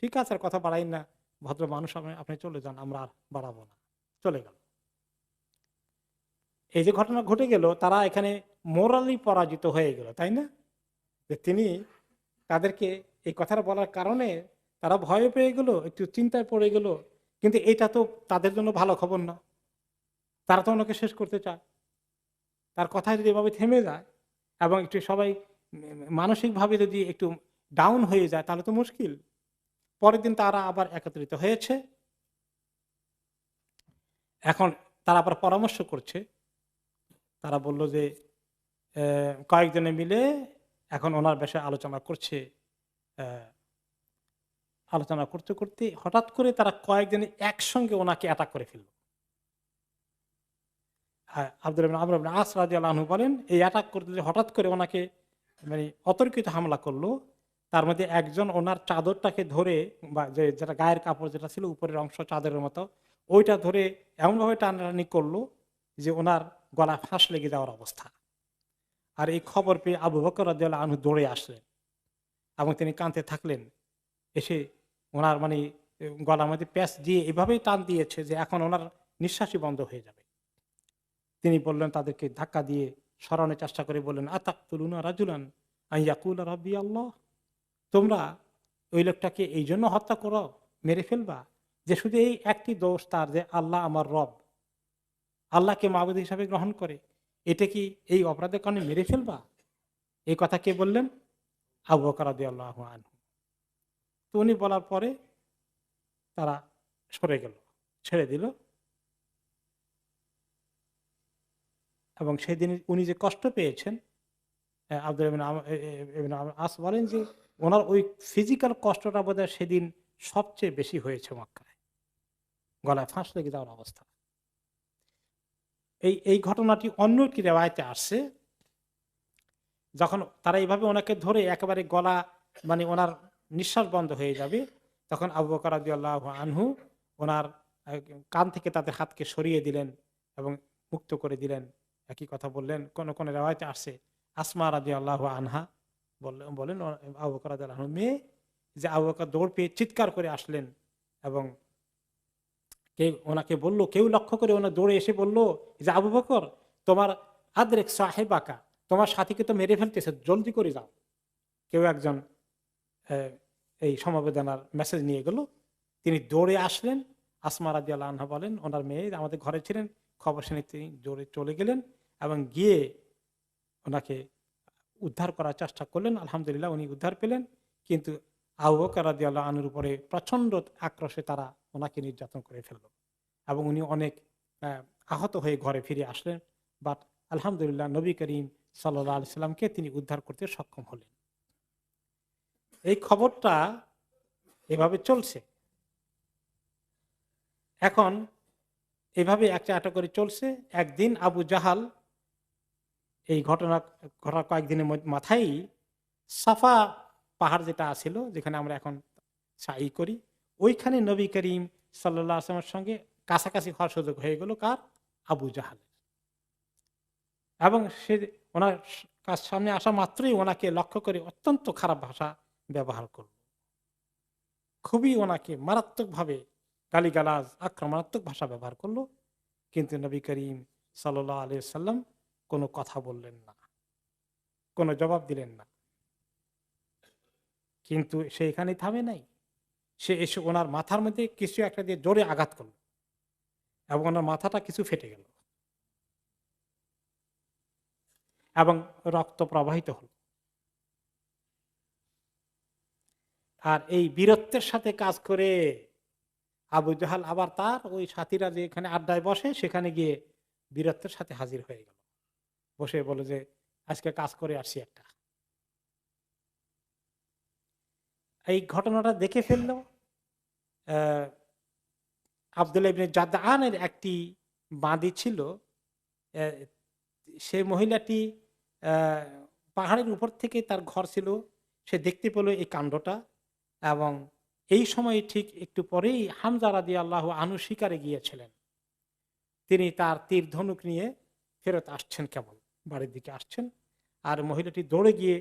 Speaker 1: ঠিক আছে, আর কথা বাড়াই না, ভদ্র মানুষ, আপনি চলে যান, আমরা আর বাড়াবো না। চলে গেল। এই যে ঘটনা ঘটে গেল, তারা এখানে মোরালি পরাজিত হয়ে গেল, তাই না? যে তিনি তাদেরকে এই কথাটা বলার কারণে তারা ভয় পেয়ে গেল, একটু চিন্তায় পড়ে গেল। কিন্তু এটা তো তাদের জন্য ভালো খবর না, তারা তো ওনাকে শেষ করতে চায়। তার কথায় যদি এভাবে থেমে যায় এবং একটু সবাই মানসিকভাবে যদি একটু ডাউন হয়ে যায়, তাহলে তো মুশকিল। পরের দিন তারা আবার একত্রিত হয়েছে। এখন তারা আবার পরামর্শ করছে। তারা বলল যে কয়েকজনে মিলে এখন ওনার বিষয়ে আলোচনা করছে। আহ, আলোচনা করতে করতে হঠাৎ করে তারা কয়েকজনে একসঙ্গে ওনাকে অ্যাটাক করে ফেলল। আব্দুল আমর ইবনে আস রাদিয়াল্লাহু আনহু বলেন, এই অ্যাটাক করতে হঠাৎ করে ওনাকে মানে অতর্কিত হামলা করলো। তার মধ্যে একজন ওনার চাদরটাকে ধরে, বা যেটা গায়ের কাপড় যেটা ছিল উপরের অংশ চাদরের মতো, ওইটা ধরে এমনভাবে টানাটানি করলো যে ওনার গলা ফাঁস লেগে যাওয়ার অবস্থা। আর এই খবর পেয়ে আবু বকর রাদিয়াল্লাহু আনহু দৌড়ে আসলেন এবং তিনি কাঁদতে থাকলেন। এসে ওনার মানে গলার মধ্যে প্যাঁচ দিয়ে এভাবেই টান দিয়েছে যে এখন ওনার নিঃশ্বাসই বন্ধ হয়ে যাবে। তিনি বললেন, তাদেরকে ধাক্কা দিয়ে সরানোর চেষ্টা করে বললেন, আতাকতুলুনা রাজুলান আইয়াকুলা রাব্বি আল্লাহ, তোমরা ওই লোকটাকে এই জন্য হত্যা করো, মেরে ফেলবা, যে শুধু এই একটি দোষ তার যে আল্লাহ আমার রব, আল্লাহকে মাবুদ হিসাবে গ্রহণ করে, এটা কি এই অপরাধের কারণে মেরে ফেলবা? এই কথা কে বললেন? আবু বকর রাদিয়াল্লাহু আনহু। তো উনি বলার পরে তারা সরে গেল, ছেড়ে দিল। এবং সেদিন উনি যে কষ্ট পেয়েছেন, আব্দুল ইবনে আমর আস বলেন যে ওনার ওই ফিজিক্যাল কষ্টটা বোধহয় সেদিন সবচেয়ে বেশি হয়েছে মক্কায়, গলায় ফাঁস লেগে যাওয়ার অবস্থা। এই ঘটনাটি অন্য কি রেওয়ায়েতে আসছে, যখন তারা এইভাবে ওনাকে ধরে একেবারে গলা মানে ওনার নিঃশ্বাস বন্ধ হয়ে যাবে, তখন আবু বকর রাদিয়াল্লাহু আনহু ওনার কান থেকে তাদের হাতকে সরিয়ে দিলেন এবং মুক্ত করে দিলেন। একই কথা বললেন, কোন কোন রেওয়ায়েতে আসছে আসমা রাদিয়াল্লাহু আনহা বলেন আবু বকর রাদিয়াল্লাহু আনহু মেয়ে, যে আবু বকর দৌড় পেয়ে চিৎকার করে আসলেন এবং ওনাকে বলল, কেউ লক্ষ্য করে ওনা দৌড়ে এসে বলল যে আবু বকর, তোমার আদরেক সাহেবাকা, তোমার সাথীকে তো মেরে ফেলতেছে, জলদি করে যাও। কেউ একজন এই সমবেদনার মেসেজ নিয়ে গেল, তিনি দৌড়ে আসলেন। আসমা রাদিয়াল্লাহু আনহা বলেন, ওনার মেয়ে আমাদের ঘরে ছিলেন, খবর শুনে তিনি দৌড়ে চলে গেলেন এবং গিয়ে ওনাকে উদ্ধার করার চেষ্টা করলেন। আলহামদুলিল্লাহ উনি উদ্ধার পেলেন। কিন্তু আবু বকর রাদিয়াল্লাহু আনহুর উপরে প্রচন্ড আক্রোশে তারা ওনাকে নির্যাতন করে ফেলল এবং উনি অনেক আহত হয়ে ঘরে ফিরে আসলেন। বাট আলহামদুলিল্লাহ নবী করিম সাল্লাল্লাহু আলাইহি সাল্লামকে তিনি উদ্ধার করতে সক্ষম হলেন। এই খবরটা এভাবে চলছে। এখন এভাবে একটা একটা করে চলছে। একদিন আবু জাহাল এই ঘটনা ঘটার কয়েকদিনের মাথায় সাফা পাহাড় যেটা আছিল, যেখানে আমরা এখন সাই করি, ওইখানে নবী করিম সাল্লাল্লাহু আলাইহি ওয়াসাল্লামের সঙ্গে কাছাকাছি হওয়ার সুযোগ হয়ে গেল কার? আবু জাহাল। এবং সে ওনার কাছ সামনে আসা মাত্রই ওনাকে লক্ষ্য করে অত্যন্ত খারাপ ভাষা ব্যবহার করল, খুবই ওনাকে মারাত্মকভাবে গালিগালাজ আক্রমণাত্মক ভাষা ব্যবহার করলো। কিন্তু নবী করিম সাল্লাল্লাহু আলাইহি সাল্লাম কোনো কথা বললেন না, কোনো জবাব দিলেন না। কিন্তু সে এখানে থামে নাই, সে এসে ওনার মাথার মধ্যে কিছু একটা দিয়ে জোরে আঘাত করল এবং ওনার মাথাটা কিছু ফেটে গেল এবং রক্ত প্রবাহিত হল। আর এই বীরত্বের সাথে কাজ করে আবু জাহাল আবার তার ওই সাথীরা যে এখানে আড্ডায় বসে সেখানে গিয়ে বীরত্বের সাথে হাজির হয়ে গেল, বসে বলে যে আজকে কাজ করে আসছি একটা। এই ঘটনাটা দেখে ফেললো আব্দুল্লাহ ইবনে জাদআনের একটি বাঁদী ছিল। আহ, সে মহিলাটি আহ, পাহাড়ের উপর থেকে তার ঘর ছিল, সে দেখতে পেল এই কাণ্ডটা এবং এই সময় ঠিক একটু পরেই হামজা রাদিয়াল্লাহু আনহু শিকারে গিয়েছিলেন। তিনি তার তীর ধনুক নিয়ে ফেরত আসছেন, কেবল বাড়ির দিকে আসছেন, আর মহিলাটি দৌড়ে গিয়ে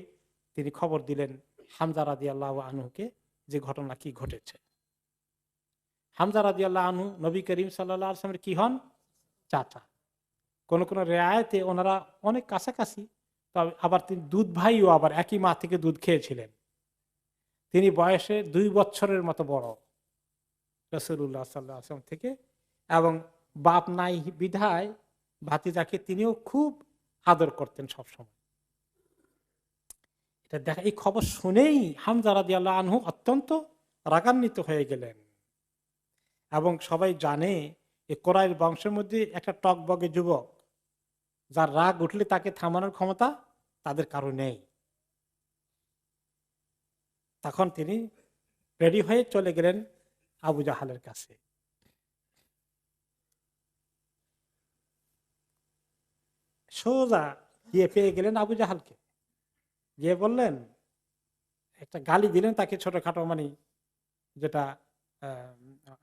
Speaker 1: তিনি খবর দিলেন হামজা রাদিয়াল্লাহু আনহুকে যে ঘটনা কি ঘটেছে। হামজা রাদিয়াল্লাহু আনহু নবী করিম সাল্লাল্লাহু আলাইহি ওয়াসাল্লামের কি হন? চাচা। কোন কোন রেয়ায়েতে ওনারা অনেক কাছাকাছি, তবে আবার তিনি দুধ ভাইও, আবার একই মা থেকে দুধ খেয়েছিলেন। তিনি বয়সে 2 বছরের মতো বড় রাসূলুল্লাহ সাল্লাল্লাহু আলাইহি ওয়াসাল্লাম থেকে, এবং বাপ নাই বিধায় ভাতিজাকে তিনিও খুব আদর করতেন সবসময়। এটা দেখা, এই খবর শুনেই হামজা রাদিয়াল্লাহু আনহু অত্যন্ত রাগান্বিত হয়ে গেলেন। এবং সবাই জানে এই কোরাইশ বংশের মধ্যে একটা টকবগে যুবক, যার রাগ উঠলে তাকে থামানোর ক্ষমতা তাদের কারো নেই। তখন তিনি রেডি হয়ে চলে গেলেন আবু জাহালের কাছে। সোজা গিয়ে পেয়ে গেলেন আবু জাহালকে, গিয়ে বললেন, একটা গালি দিলেন তাকে ছোটখাটো, মানে যেটা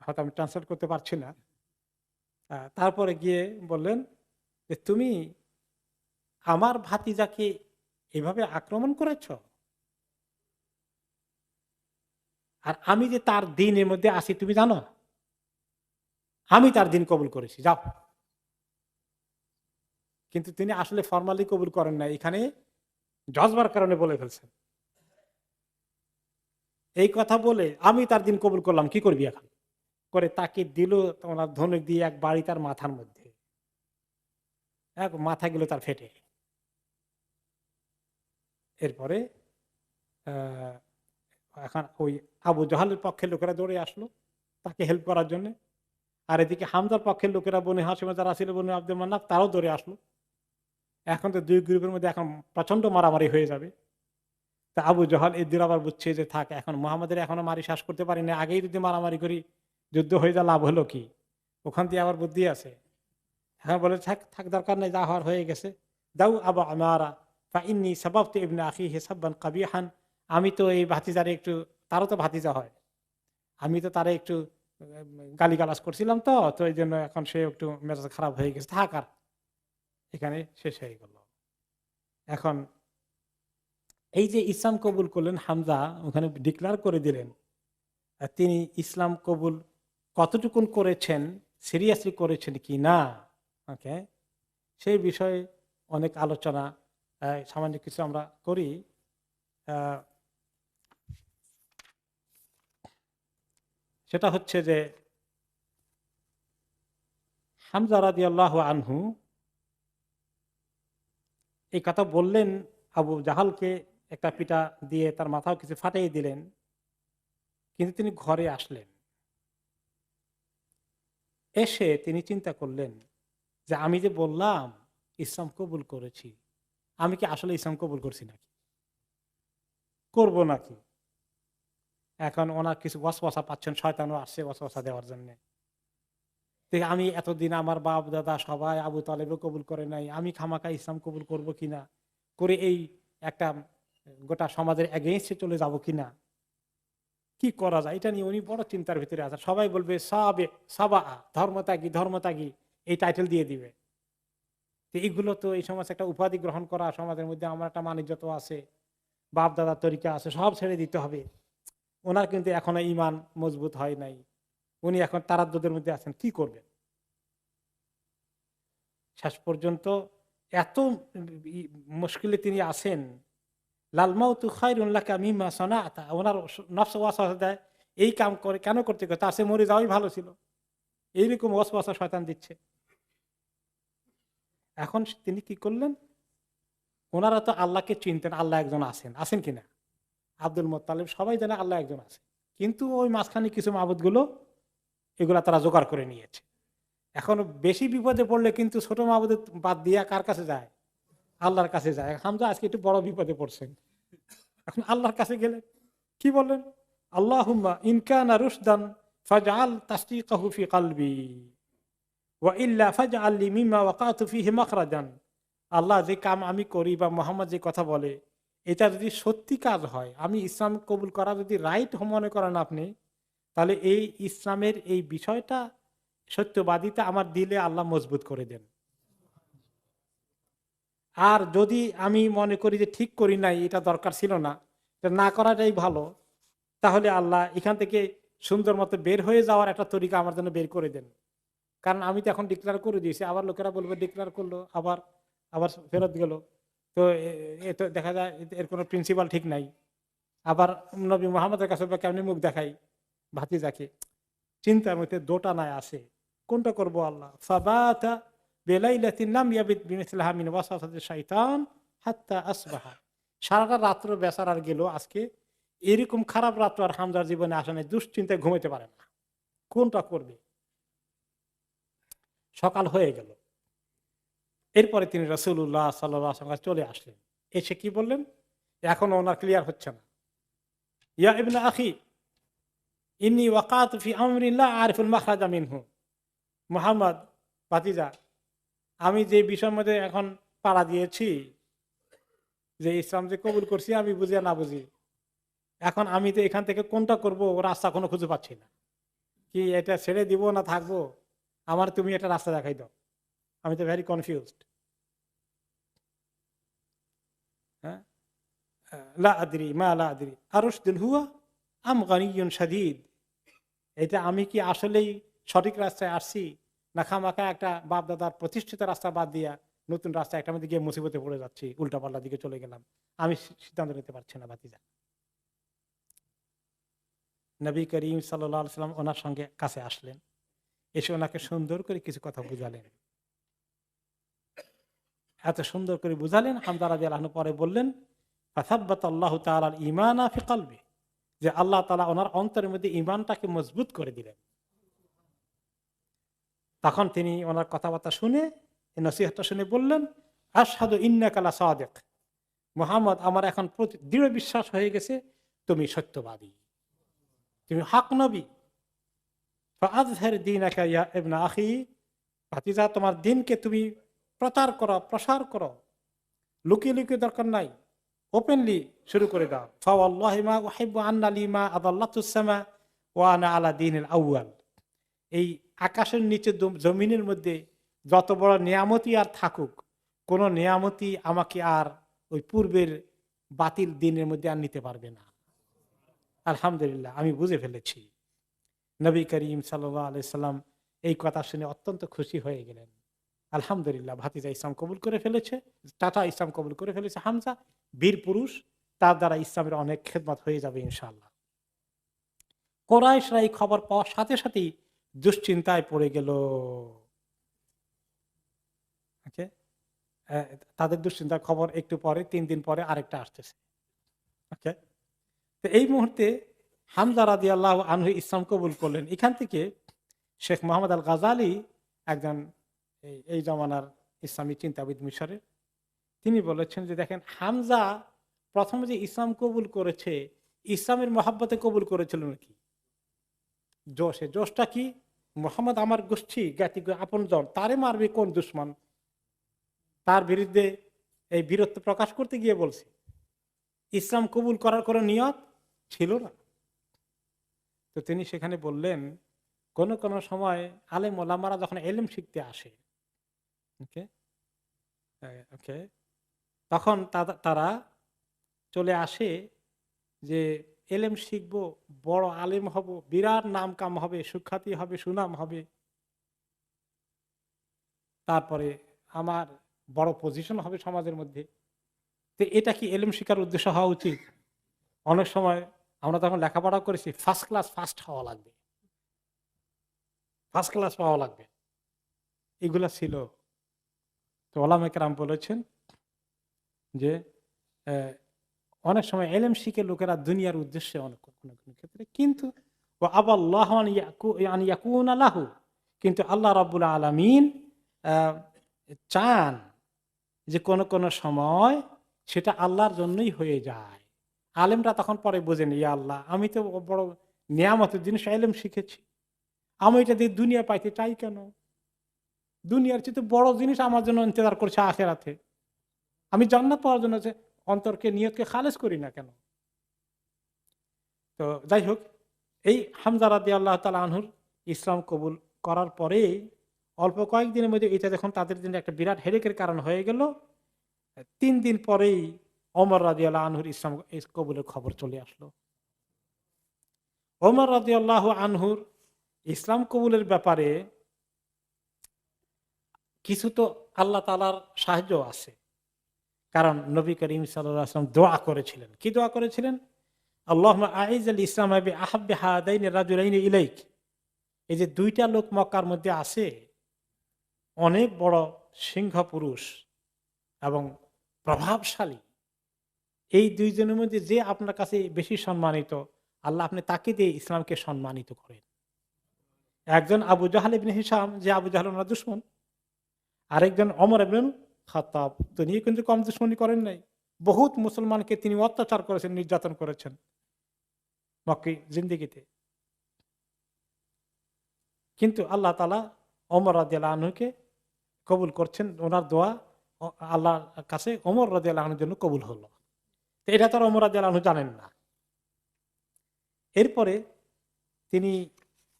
Speaker 1: হয়তো আমি ট্রান্সলেট করতে পারছি না। তারপরে গিয়ে বললেন যে তুমি আমার ভাতিজাকে এভাবে আক্রমণ করেছ, আর আমি যে তার দিনের মধ্যে আছি তুমি জানো, আমি তার দিন কবুল করেছি, যাও। কিন্তু তিনি আসলে ফর্মালি কবুল করেন না, এখানে জজবার কারণে বলে ফেলছেন। এই কথা বলে আমি তার দিন কবুল করলাম, কি করবি এখন, করে তাকে দিল ওনার ধনুক দিয়ে এক বাড়ি তার মাথার মধ্যে, এক মাথা গেল তার ফেটে। এরপরে আহ এখন ওই আবু জাহালের পক্ষের লোকেরা দৌড়ে আসলো তাকে হেল্প করার জন্য, আর এদিকে হামজার পক্ষের লোকেরা বনে হাসিমা যারা ছিল, বনে আব্দুল মান্নাফ, তারাও দৌড়ে আসলো। এখন তো দুই গ্রুপের মধ্যে এখন প্রচন্ড মারামারি হয়ে যাবে। তা আবু জাহাল এদের আবার বুঝছে যে থাক, এখন মোহাম্মদের এখনো মারি শ্বাস করতে পারি না, আগেই যদি মারামারি করি যুদ্ধ হয়ে যা লাভ হলো কি, ওখান দিয়ে আবার বুদ্ধি আছে। হ্যাঁ বলে থাক থাক, দরকার নেই, যা হওয়ার হয়ে গেছে, দাউ আবা আমারা ফাইন্নি সাবাবতু ইবনে আখিহি সাববান কাবিহান। আমি তো এই ভাতিজারে একটু, তারও তো ভাতিজা হয়, আমি তো তারে একটু গালিগালাজ করছিলাম, তো তো এই জন্য এখন সে একটু মেজাজ খারাপ হয়ে গেছে, থাক, আর এখানে শেষ হয়ে গেল। এখন এই যে ইসলাম কবুল করলেন হামজা, ওখানে ডিক্লার করে দিলেন, আর তিনি ইসলাম কবুল কতটুকুন করেছেন, সিরিয়াসলি করেছেন কি না, ওকে, সেই বিষয়ে অনেক আলোচনা সামান্য কিছু আমরা করি। আহ, সেটা হচ্ছে যে হামজা রাদিয়াল্লাহু আনহু এই কথা বললেন আবু জাহালকে, একটা পিটা দিয়ে তার মাথাও কিছু ফাটিয়ে দিলেন, কিন্তু তিনি ঘরে আসলেন। এসে তিনি চিন্তা করলেন যে আমি যে বললাম ইসলাম কবুল করেছি, আমি কি আসলে ইসলাম কবুল করছি নাকি, করব নাকি। এখন ওনার কিছু ওয়াসওয়াসা পাচ্ছেন, শয়তানও আসছে ওয়াসওয়াসা দেওয়ার জন্য। আমি এতদিন আমার বাপ দাদা সবাই আবু তালেবও কবুল করে নাই, আমি খামাকা ইসলাম কবুল করব কিনা, করে এই একটা গোটা সমাজের এগেইনস্টে চলে যাব কিনা, কি করা যায়, এটা নিয়ে উনি বড় চিন্তার ভিতরে আছে। সবাই বলবে সাবে সাবা, ধর্মত্যাগী ধর্মত্যাগী, এই টাইটেল দিয়ে দিবে। তো এইগুলো তো এই সমাজ একটা উপাধি গ্রহণ করা, সমাজের মধ্যে আমার একটা মানিজ্যত আছে, বাপ দাদার তরিকা আছে, সব ছেড়ে দিতে হবে। ওনার কিন্তু এখনো ইমান মজবুত হয় নাই, উনি এখন তারাদ্দুদের মধ্যে আছেন, কি করবেন। শেষ পর্যন্ত এত মুশকিলে তিনি আছেন লাল মাউতু খায়রুন লাকা মিম্মা সানাতা, ওনার নফস ওয়াসওয়াসা দেয় এই কাম করে কেন করতে গেছে, তার সে মরে যাওয়াই ভালো ছিল, এইরকম ওয়াসওয়াসা শয়তান দিচ্ছে। এখন তিনি কি করলেন, ওনারা তো আল্লাহকে চিনতেন, আল্লাহ একজন আছেন, আছেন কিনা, আব্দুল মোত্তালিব সবাই জানে আল্লাহ একজন আছে, কিন্তু ওই মাঝখানে কিছু মাবুদ গুলো এগুলা তারা জোগাড় করে নিয়েছে। এখন বেশি বিপদে পড়লে কিন্তু ছোট মাবুদের বাদ দিয়া কার কাছে যায়, আল্লাহর কাছে যায়। হামজা আজকে একটু বড় বিপদে পড়ছেন, এখন আল্লাহর কাছে গেলে কি বললেন, আল্লাহুম্মা ইন কানা রুশদান ফাজআল তাসদিকাহু ফি কলবি ওয়া ইল্লা ফাজআল লি মিম্মা ওয়াকাতু ফিহি মাখরাজান। আল্লাহ, যে কাম আমি করি বা মোহাম্মদ যে কথা বলে এটা যদি সত্যি কাজ হয়, আমি ইসলাম কবুল করা যদি রাইট মনে করেন আপনি, তাহলে এই ইসলামের এই বিষয়টা সত্যবাদিতা আমার দিলে আল্লাহ মজবুত করে দেন। আর যদি আমি মনে করি যে ঠিক করি নাই, এটা দরকার ছিল না, এটা না করাটাই ভালো, তাহলে আল্লাহ এখান থেকে সুন্দর মতো বের হয়ে যাওয়ার একটা তরিকা আমার জন্য বের করে দেন। কারণ আমি তো এখন ডিক্লেয়ার করে দিয়েছি, আবার লোকেরা বলবে ডিক্লেয়ার করলো আবার আবার ফেরত গেল, তো এ তো দেখা যায় এর কোনো প্রিন্সিপাল ঠিক নাই। আবার নবী মোহাম্মদের কাছে কেমনি মুখ দেখাই ভাতিজাকে, চিন্তার মধ্যে দোটানায় আসে, কোনটা করবো আল্লাহ। ফাবাতা বেলাইলাতিন লাম ইয়াবিত বিমিসলিহা মিন ওয়াসাওয়াসাতিশ শাইতান হাত্তা আসবাহা। সারাটা রাত্র বেচারার গেল আজকে, এরকম খারাপ রাত্র আর হামজার জীবনে আসে নাই, দুশ্চিন্তায় ঘুমাইতে পারেন না, কোনটা করবে। সকাল হয়ে গেল, এরপরে তিনি রাসূলুল্লাহ সাল্লাল্লাহু আলাইহি ওয়াসাল্লাম চলে আসলেন, এসে কি বললেন, এখন ওনার ক্লিয়ার হচ্ছে না। ইয়া ইবনে আখি ইন্নী ওয়াকাতু ফি আমরিন লা আরিফুল মাখরাজা মিনহু। মুহাম্মদ, ভাতিজা, আমি যে বিষয়ের মধ্যে এখন পাড়া দিয়েছি, যে ইসলাম যে কবুল করছি আমি বুঝি আর না বুঝি, এখন আমি তো এখান থেকে কোনটা করব ও রাস্তা কোনো খুঁজে পাচ্ছি না, কি এটা ছেড়ে দিব না থাকবো, আমার তুমি একটা রাস্তা দেখাই দাও, আমি তো ভেরি কনফিউজড। হ্যাঁ, লা আদরি মা লা আদরি আরুশদুন হুয়া আম গানিয়্যুন শাদীদ। এটা আমি কি আসলেই সঠিক রাস্তায় আসছি, না খামাখা একটা বাপ দাদার প্রতিষ্ঠিত রাস্তা বাদ দিয়া নতুন রাস্তা একটা মধ্যে গিয়ে মুসিবতে পড়ে যাচ্ছি, উল্টাপাল্টা দিকে চলে গেলাম, আমি সিদ্ধান্ত নিতে পারছি না। ভাতিজা, নবী করিম সাল্লাল্লাহু আলাইহি সাল্লাম ওনার সঙ্গে কাছে আসলেন, এসে ওনাকে সুন্দর করে কিছু কথা বুঝালেন। এত সুন্দর করে বুঝালেন, হামজা রাদিয়াল্লাহু আনহু পরে বললেন ফাসাব্বাতাল্লাহু তাআলা আল ঈমানা ফি কলবি, যে আল্লাহ তাআলা ওনার অন্তরের মধ্যে ঈমানটাকে মজবুত করে দিলেন। তখন তিনি ওনার কথাবার্তা শুনে, নসিহতটা শুনে বললেন, আশহাদু ইন্নাকা লা সাদিক, মুহাম্মদ, আমার এখন দৃঢ় বিশ্বাস হয়ে গেছে তুমি সত্যবাদী, তুমি হক নবী। ফাআযহির দীনাকা ইয়া ইবনা আখি, ভাতিজা, তোমার দিনকে তুমি প্রচার করো, প্রসার করো, লুকিয়ে লুকিয়ে দরকার নাই, ওপেনলি শুরু করে দাও। ফাওয়াল্লাহি মা উহিব্বু আন্না লিমা আদাল্লাতুস সামা ওয়া আনা আলা দীনিল আউয়াল। এই আকাশের নিচে জমিনের মধ্যে যত বড় নিয়ামতি আর থাকুক, কোন নিয়ামতি আমাকে আর ওই পূর্বের বাতিল দিনের মধ্যে আর নিতে পারবে না। আলহামদুলিল্লাহ, আমি বুঝে ফেলেছি। নবী করিম সাল্লাল্লাহু আলাইহি সাল্লাম এই কথা শুনে অত্যন্ত খুশি হয়ে গেলেন। আলহামদুলিল্লাহ, ভাতিজা ইসলাম কবুল করে ফেলেছে, টাটা ইসলাম কবুল করে ফেলেছে হামজা, বীর পুরুষ, তার দ্বারা ইসলামের অনেক খেদমত হয়ে যাবে ইনশাআল্লাহ। কুরাইশরা এই খবর পাওয়ার সাথে সাথেই দুশ্চিন্তায় পড়ে গেল। ওকে, তাদের দুশ্চিন্তার খবর একটু পরে, 3 দিন পরে আরেকটা আসতেছে। ওকে, তো এই মুহূর্তে হামজা রাদিয়াল্লাহু আনহু ইসলাম কবুল করলেন। এখান থেকে শেখ মোহাম্মদ আল গাজালি, একজন এই জমানার ইসলামী চিন্তাবিদ মিশরের, তিনি বলেছেন যে দেখেন, হামজা প্রথমে যে ইসলাম কবুল করেছে, ইসলামের মহাব্বতে কবুল করেছিল নাকি, জোশে, জোশটা কি, মোহাম্মদ আমার গোষ্ঠী জ্ঞাতি আপন জন, তারে মারবে কোন দুশ্মন, তার বিরুদ্ধে এই বীরত্ব প্রকাশ করতে গিয়ে বলছে। ইসলাম কবুল করার কোনো নিয়ত ছিল না। তো তিনি সেখানে বললেন, কোন কোন সময় আলেম ওলামারা যখন এলেম শিখতে আসে, ওকে ওকে, তখন তারা চলে আসে যে এলেম শিখবো, বড় আলেম হব, বিরাট নাম কাম হবে, সুখ্যাতি হবে, সুনাম হবে, তারপরে আমার বড় পজিশন হবে সমাজের মধ্যে। তো এটা কি এলেম শিকার উদ্দেশ্য হওয়া উচিত? অনেক সময় আমরা তখন লেখাপড়া করেছি, ফার্স্ট ক্লাস ফার্স্ট হওয়া লাগবে, ফার্স্ট ক্লাস পাওয়া লাগবে, এগুলা ছিল। তো ওলামা কেরাম বলেছেন যে অনেক সময় এলেম শিখে লোকেরা দুনিয়ার উদ্দেশ্যে অনেক কোনো কোনো ক্ষেত্রে, কিন্তু আবাল্লাহ আন ইয়াকুনা লাহু, কিন্তু আল্লাহ রাব্বুল আলামিন চান যে কোন কোন সময় সেটা আল্লাহর জন্যই হয়ে যায়। আলেমরা তখন পরে বোঝেন, ইয়া আল্লাহ, আমি তো বড় নিয়ামতের জিনিস এলেম শিখেছি, আমি এটা দিয়ে দুনিয়া পাইতে চাই কেন? দুনিয়ার চেয়ে বড় জিনিস আমার জন্য ইন্তজার করছে আখেরাতে, আমি জান্নাত পাওয়ার জন্য যে অন্তরকে নিয়তকে খালেজ করি না কেন? তো যাই হোক, এই হামজা রাদিয়াল্লাহু তাআলা আনহুর ইসলাম কবুল করার পরে অল্প কয়েকদিনের মধ্যে এটা যখন তাদের জন্য একটা বিরাট হেডেকের কারণ হয়ে গেল, 3 দিন পরেই ওমর রাদিয়াল্লাহু আনহুর ইসলাম কবুলের খবর চলে আসলো। ওমর রাদিয়াল্লাহু আনহুর ইসলাম কবুলের ব্যাপারে কিছু তো আল্লাহ তাআলার সাহায্য আছে, কারণ নবী করিম সাল্লাল্লাহু আলাইহি ওয়াসাল্লাম দোয়া করেছিলেন। কি দোয়া করেছিলেন? আল্লাহুম্মা আইযিল ইসলাম বিআহাব্বি হাদাইনি রাজুলাইনি ইলাইক। এই যে দুইটা লোক মক্কার মধ্যে আছে, অনেক বড় সিংহ পুরুষ এবং প্রভাবশালী, এই দুইজনের মধ্যে যে আপনার কাছে বেশি সম্মানিত, আল্লাহ আপনি তাকে দিয়ে ইসলামকে সম্মানিত করেন। একজন আবু জাহল ইবনে হিশাম, যে আবু জাহল ওনার দুশমন, আরেকজন ওমর ইবনে খাত্তাব, তিনি কিন্তু কম দুশমনি করেন নাই, বহুত মুসলমানকে তিনি অত্যাচার করেছেন, নির্যাতন করেছেন মক্কি জিন্দেগিতে। কিন্তু আল্লাহ তাআলা ওমর রাদিয়াল্লাহু আনহুকে কবুল করছেন, ওনার দোয়া আল্লাহর কাছে ওমর রাদিয়াল্লাহু আনহুর জন্য কবুল হলো। তো এটা তো ওমর রাদিয়াল্লাহু আনহু জানেন না। এরপরে তিনি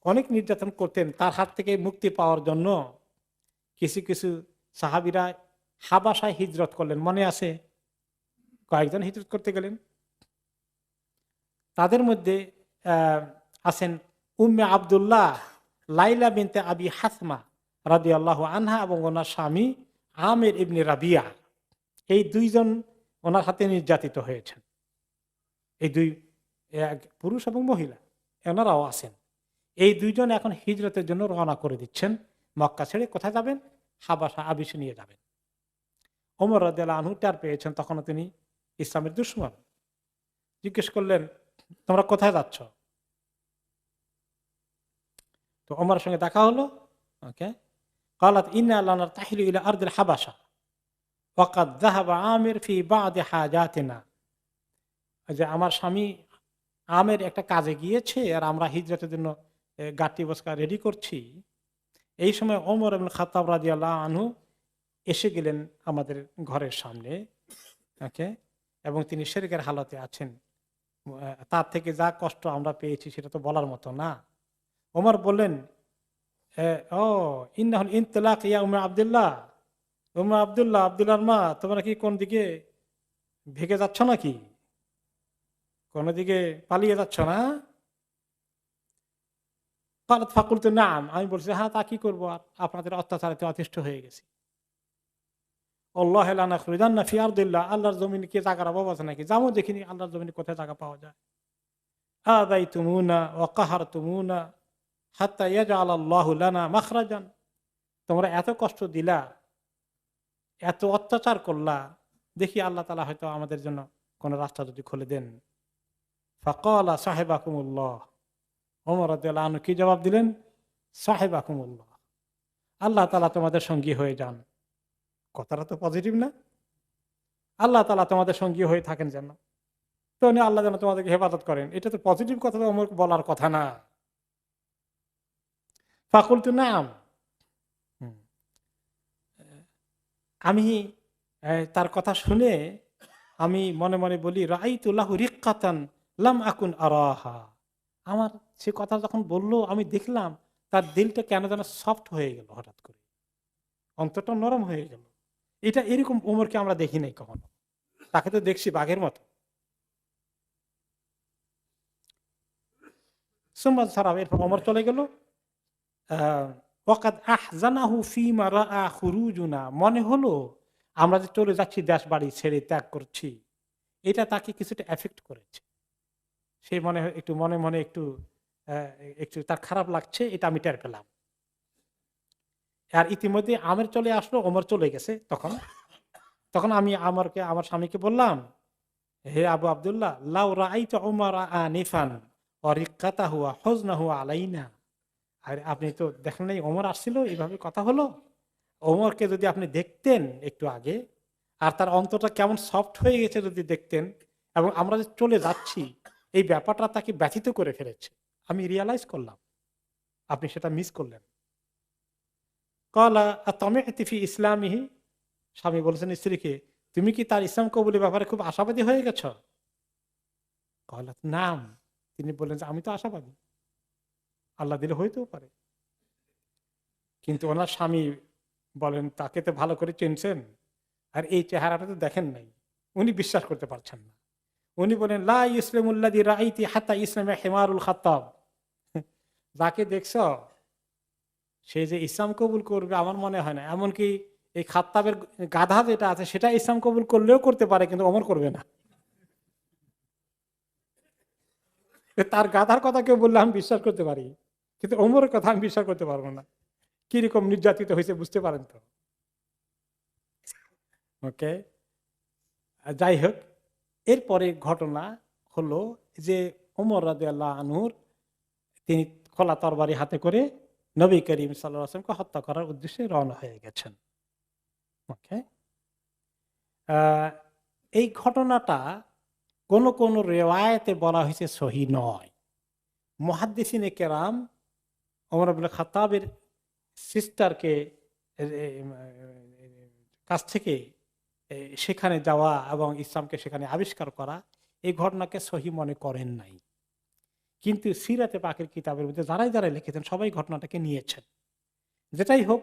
Speaker 1: অনেক নির্যাতন করতেন, তার হাত থেকে মুক্তি পাওয়ার জন্য কিছু কিছু সাহাবীরা হাবাসায় হিজরত করলেন, মনে আছে? কয়েকজন হিজরত করতে গেলেন। তাদের মধ্যে আছেন উম্মে আব্দুল্লাহ লাইলা বিনতে আবি হাসমা রাদিয়াল্লাহু আনহা এবং ওনার স্বামী আমির ইবনে রাবিয়া। এই দুইজন ওনার হাতে নির্যাতিত হয়েছেন। এই দুই পুরুষ এবং মহিলা, ওনারাও আছেন। এই দুইজন এখন হিজরতের জন্য রওনা করে দিচ্ছেন, মক্কা ছেড়ে কোথায় যাবেন? হাবাসা, আবিসে নিয়ে যাবেন। ওমর রাদিয়াল্লাহু আনহু টের পেয়েছেন, তখনও তিনি ইসলামের দুশমন। জিজ্ঞেস করলেন, তোমরা কোথায় যাচ্ছ? তো ওমরের সঙ্গে দেখা হলো। ওকে, قالت إنا لنرتحل إلى أرض الحبشة وقد ذهب عامر في بعض حاجاتنا। যে আমার স্বামী আমের একটা কাজে গিয়েছে, আর আমরা হিজরতের জন্য গাটি বসকা রেডি করছি। এই সময় ওমর ইবনে খাত্তাব রাদিয়াল্লাহু আনহু এসে গেলেন আমাদের ঘরের সামনে। ওকে, এবং তিনি শিরকের হালতে আছেন। তার থেকে যা কষ্ট আমরা পেয়েছি সেটা তো বলার মতো না। ওমর বললেন, ও ইন্নাহুল ইনতিলাক ইয়া উম্মে আব্দুল্লাহ, উম্মে আব্দুল্লাহ, আব্দুল্লাহর মা, তোমরা কি কোন দিকে ভেগে যাচ্ছ নাকি? কোন দিকে পালিয়ে যাচ্ছ না? ফাকুল তো নাম, আমি বলছি হ্যাঁ, তা কি করবো, আর আপনাদের অত্যাচারিত অতিষ্ঠ হয়ে গেছি। আল্লাহ লানা খুরিদান্না ফি আরদিল্লাহ, আল্লাহর জমিনে কি জায়গার অভাব আছে নাকি? যাবো দেখিনি আল্লাহর জমিনে কোথায় জায়গা পাওয়া যায়। আদাইতুমুনা ওয়া কাহারতুমুনা হাত্তা ইয়াজআল আল্লাহু লানা মাখরাজান। তোমরা এত কষ্ট দিলা, এত অত্যাচার করলা, দেখি আল্লাহ তাআলা হয়তো আমাদের জন্য কোন রাস্তা যদি খুলে দেন। ফাকালা সাহিবাকুমুল্লাহ, ওমর রাদিয়াল্লাহু আনহু কি জবাব দিলেন? সাহিবাকুমুল্লাহ, আল্লাহ তাআলা তোমাদের সঙ্গী হয়ে যান। কথাটা তো পজিটিভ না? আল্লাহ তাআলা তোমাদের সঙ্গী হয়ে থাকেন যেন, তো আল্লাহ যেন তোমাদেরকে হেফাজত করেন, এটা তো পজিটিভ কথা, তো ওমর বলার কথা না। ফাকুলতু নাম, আমি তার কথা শুনে আমি মনে মনে বলি, রাআইতু লাহু রিক্কাতান লাম আকুন আরাহা। আমার সে কথা যখন বললো, আমি দেখলাম তার দিলটা কেন যেন সফট হয়ে গেল, হঠাৎ করে অন্তরটা নরম হয়ে গেল। এটা এরকম ওমরকে আমরা দেখি নাই কখনো, তাকে তো দেখছি বাঘের মতো। সুম্মা সারাব, এরপর ওমর চলে গেল। ওয়াকাদ আহজানাহু ফীমা রাআ খুরুজুনা, মনে হলো আমরা যে চলে যাচ্ছি দেশ বাড়ি ছেড়ে ত্যাগ করছি, এটা তাকে কিছুটা এফেক্ট করেছে। সে একটু মনে মনে একটু একটু তার খারাপ লাগছে, এটা আমি টের পেলাম। আর ইতিমধ্যে আমের চলে আসলো, ওমর চলে গেছে। তখন তখন আমি আমার স্বামীকে বললাম, হে আবু আব্দুল্লাহ, লাউ রাআইতা উমারা আনিফান ওয়া রিক্কাতাহু ওয়া হুজনাহু আলাইনা। আর আপনি তো দেখেন নাই ওমর আসছিল, এইভাবে কথা হলো। ওমরকে যদি আপনি দেখতেন একটু আগে, আর তার অন্তরটা কেমন সফট হয়ে গেছে যদি দেখতেন, এবং আমরা যে চলে যাচ্ছি এই ব্যাপারটা তাকে ব্যথিত করে ফেলেছে, আমি রিয়ালাইজ করলাম। আপনি সেটা মিস করলেন। কলা তামিআতি ফি ইসলামিহি। স্বামী বলেছেন স্ত্রীকে, তুমি কি তার ইসলাম কবুলের ব্যাপারে খুব আশাবাদী হয়ে গেছ? কলা নাম। তিনি বললেন যে আমি তো আশাবাদী, আল্লাহ দিলে হইতেও পারে। কিন্তু ওনার স্বামী বলেন, তাকে তো ভালো করে চিনছেন, আর এই চেহারাটা তো দেখেন নাই। উনি বিশ্বাস করতে পারছেন না। উনি বলেন, লা ইসলামুল্লাযী রাআইতি হাত্তা ইসলামে হিমারুল খাত্তাব। যাকে দেখছ সে যে ইসলাম কবুল করবে আমার মনে হয় না। এমনকি এই খাত্তাবের গাধা যেটা আছে সেটা ইসলাম কবুল করলেও করতে পারে, কিন্তু ওমর করবে না। তার গাধার কথা কেউ বললে আমি বিশ্বাস করতে পারি, কিন্তু ওমরের কথা আমি বিশ্বাস করতে পারবো না। কিরকম নির্যাতিত হয়েছে বুঝতে পারেন তো। ওকে, যাই হোক, এরপরে ঘটনা হলো যে ওমর রাদিয়াল্লাহু আনহুর তিনি খোলা তরবারি হাতে করে নবী করিম সাল্লাল্লাহু আলাইহি ওয়াসাল্লামকে হত্যা করার উদ্দেশ্যে রওনা হয়ে গেছেন। ওকে, আহ, এই ঘটনাটা কোন কোন রেওয়ায়েতে বলা হয়েছে সহি নয়। মুহাদ্দিসিনে কেরাম ওমর ইবনে খাত্তাবের সিস্টারকে কাছ থেকে সেখানে যাওয়া এবং ইসলামকে সেখানে আবিষ্কার করা, এই ঘটনাকে সহি মনে করেন নাই। কিন্তু সিরাতে পাকের কিতাবের মধ্যে যারাই যারাই লিখেছেন সবাই ঘটনাটাকে নিয়েছেন। যেটাই হোক,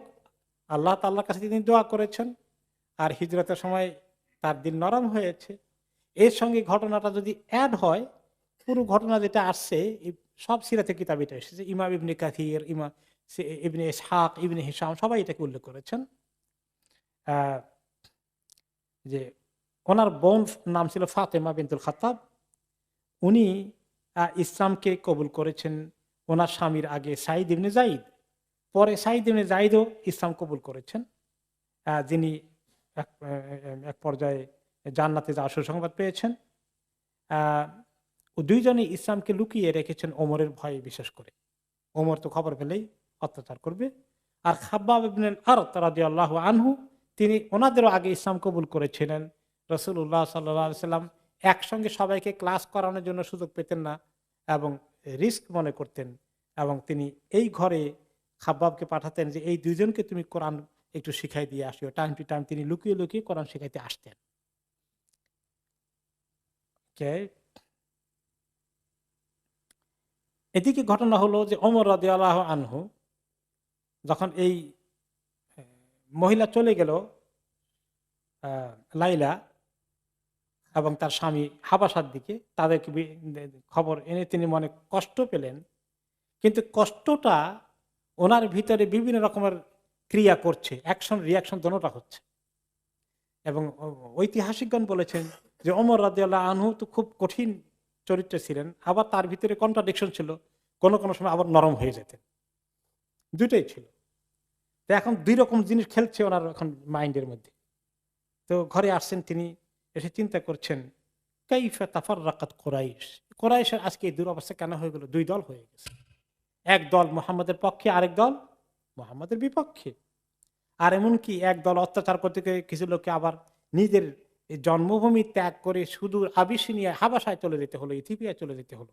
Speaker 1: আল্লাহ তাআলার কাছে তিনি দোয়া করেছেন, আর হিজরতের সময় তার দিল নরম হয়েছে। এর সঙ্গে ঘটনাটা যদি অ্যাড হয়, পুরো ঘটনা যেটা আসছে সব সিরাতে কিতাব এটা এসেছে। ইমাম ইবনে কাথির, ইমাম ইবনে ইসহাক, ইবনে হিশাম সবাই এটাকে উল্লেখ করেছেন। আহ, যে ওনার বোন নাম ছিল ফাতেমা বিনতুল খাত্তাব। উনি ইসলামকে কবুল করেছেন ওনার স্বামীর আগে সাঈদ ইবনে যায়েদ। পরে সাঈদ ইবনে যায়েদও ইসলাম কবুল করেছেন, যিনি এক পর্যায়ে জান্নাতে যাওয়ার সুসংবাদ পেয়েছেন। দুইজনে ইসলামকে লুকিয়ে রেখেছেন ওমরের ভয়ে, বিশেষ করে ওমর তো খবর পেলেই অত্যাচার করবে। আর খাব্বাব ইবনে আরত রাদিয়াল্লাহু আনহু, তিনি ওনাদেরও আগে ইসলাম কবুল করেছিলেন। রাসূলুল্লাহ সাল্লাল্লাহু আলাইহি সাল্লাম একসঙ্গে সবাইকে ক্লাস করানোর জন্য সুযোগ পেতেন না এবং রিস্ক মনে করতেন, এবং তিনি এই ঘরে খাব্বাবকে পাঠাতেন যে এই দুইজনকে তুমি কোরআন একটু শিখাই দিয়ে আসিও। টাইম টু টাইম তিনি লুকিয়ে লুকিয়ে কোরআন শিখাইতে আসতেন। এদিকে ঘটনা হলো যে ওমর রাদিয়াল্লাহু আনহু যখন এই মহিলা চলে গেল, লাইলা এবং তার স্বামী হাবাসার দিকে, তাদেরকে খবর এনে তিনি মনে কষ্ট পেলেন। কিন্তু কষ্টটা ওনার ভিতরে বিভিন্ন রকমের ক্রিয়া করছে, অ্যাকশন রিয়াকশন দোনোটা হচ্ছে। এবং ঐতিহাসিকগণ বলেছেন যে ওমর রাদিয়াল্লাহু আনহু তো খুব কঠিন চরিত্র ছিলেন, আবার তার ভিতরে কন্ট্রাডিকশন ছিল, কোনো কোনো সময় আবার নরম হয়ে যেতেন, দুটোই ছিল। তো এখন দুই রকম জিনিস খেলছে ওনার এখন মাইন্ডের মধ্যে। তো ঘরে আসছেন তিনি, এসে চিন্তা করছেন, কাইফা তাফাররাকাত কুরাইশ, কুরাইশের আজকে এই দুরবস্থা কেন হয়ে গেল? দুই দল হয়ে গেছে, এক দল মুহাম্মাদের পক্ষে, আরেক দল মুহাম্মাদের বিপক্ষে। আর এমনকি এক দল অত্যাচার করতে গিয়ে কিছু লোককে আবার নিজের জন্মভূমি ত্যাগ করে সুদূর আবিসিনিয়া হাবাসায় চলে যেতে হলো, ইথিওপিয়ায় চলে যেতে হলো।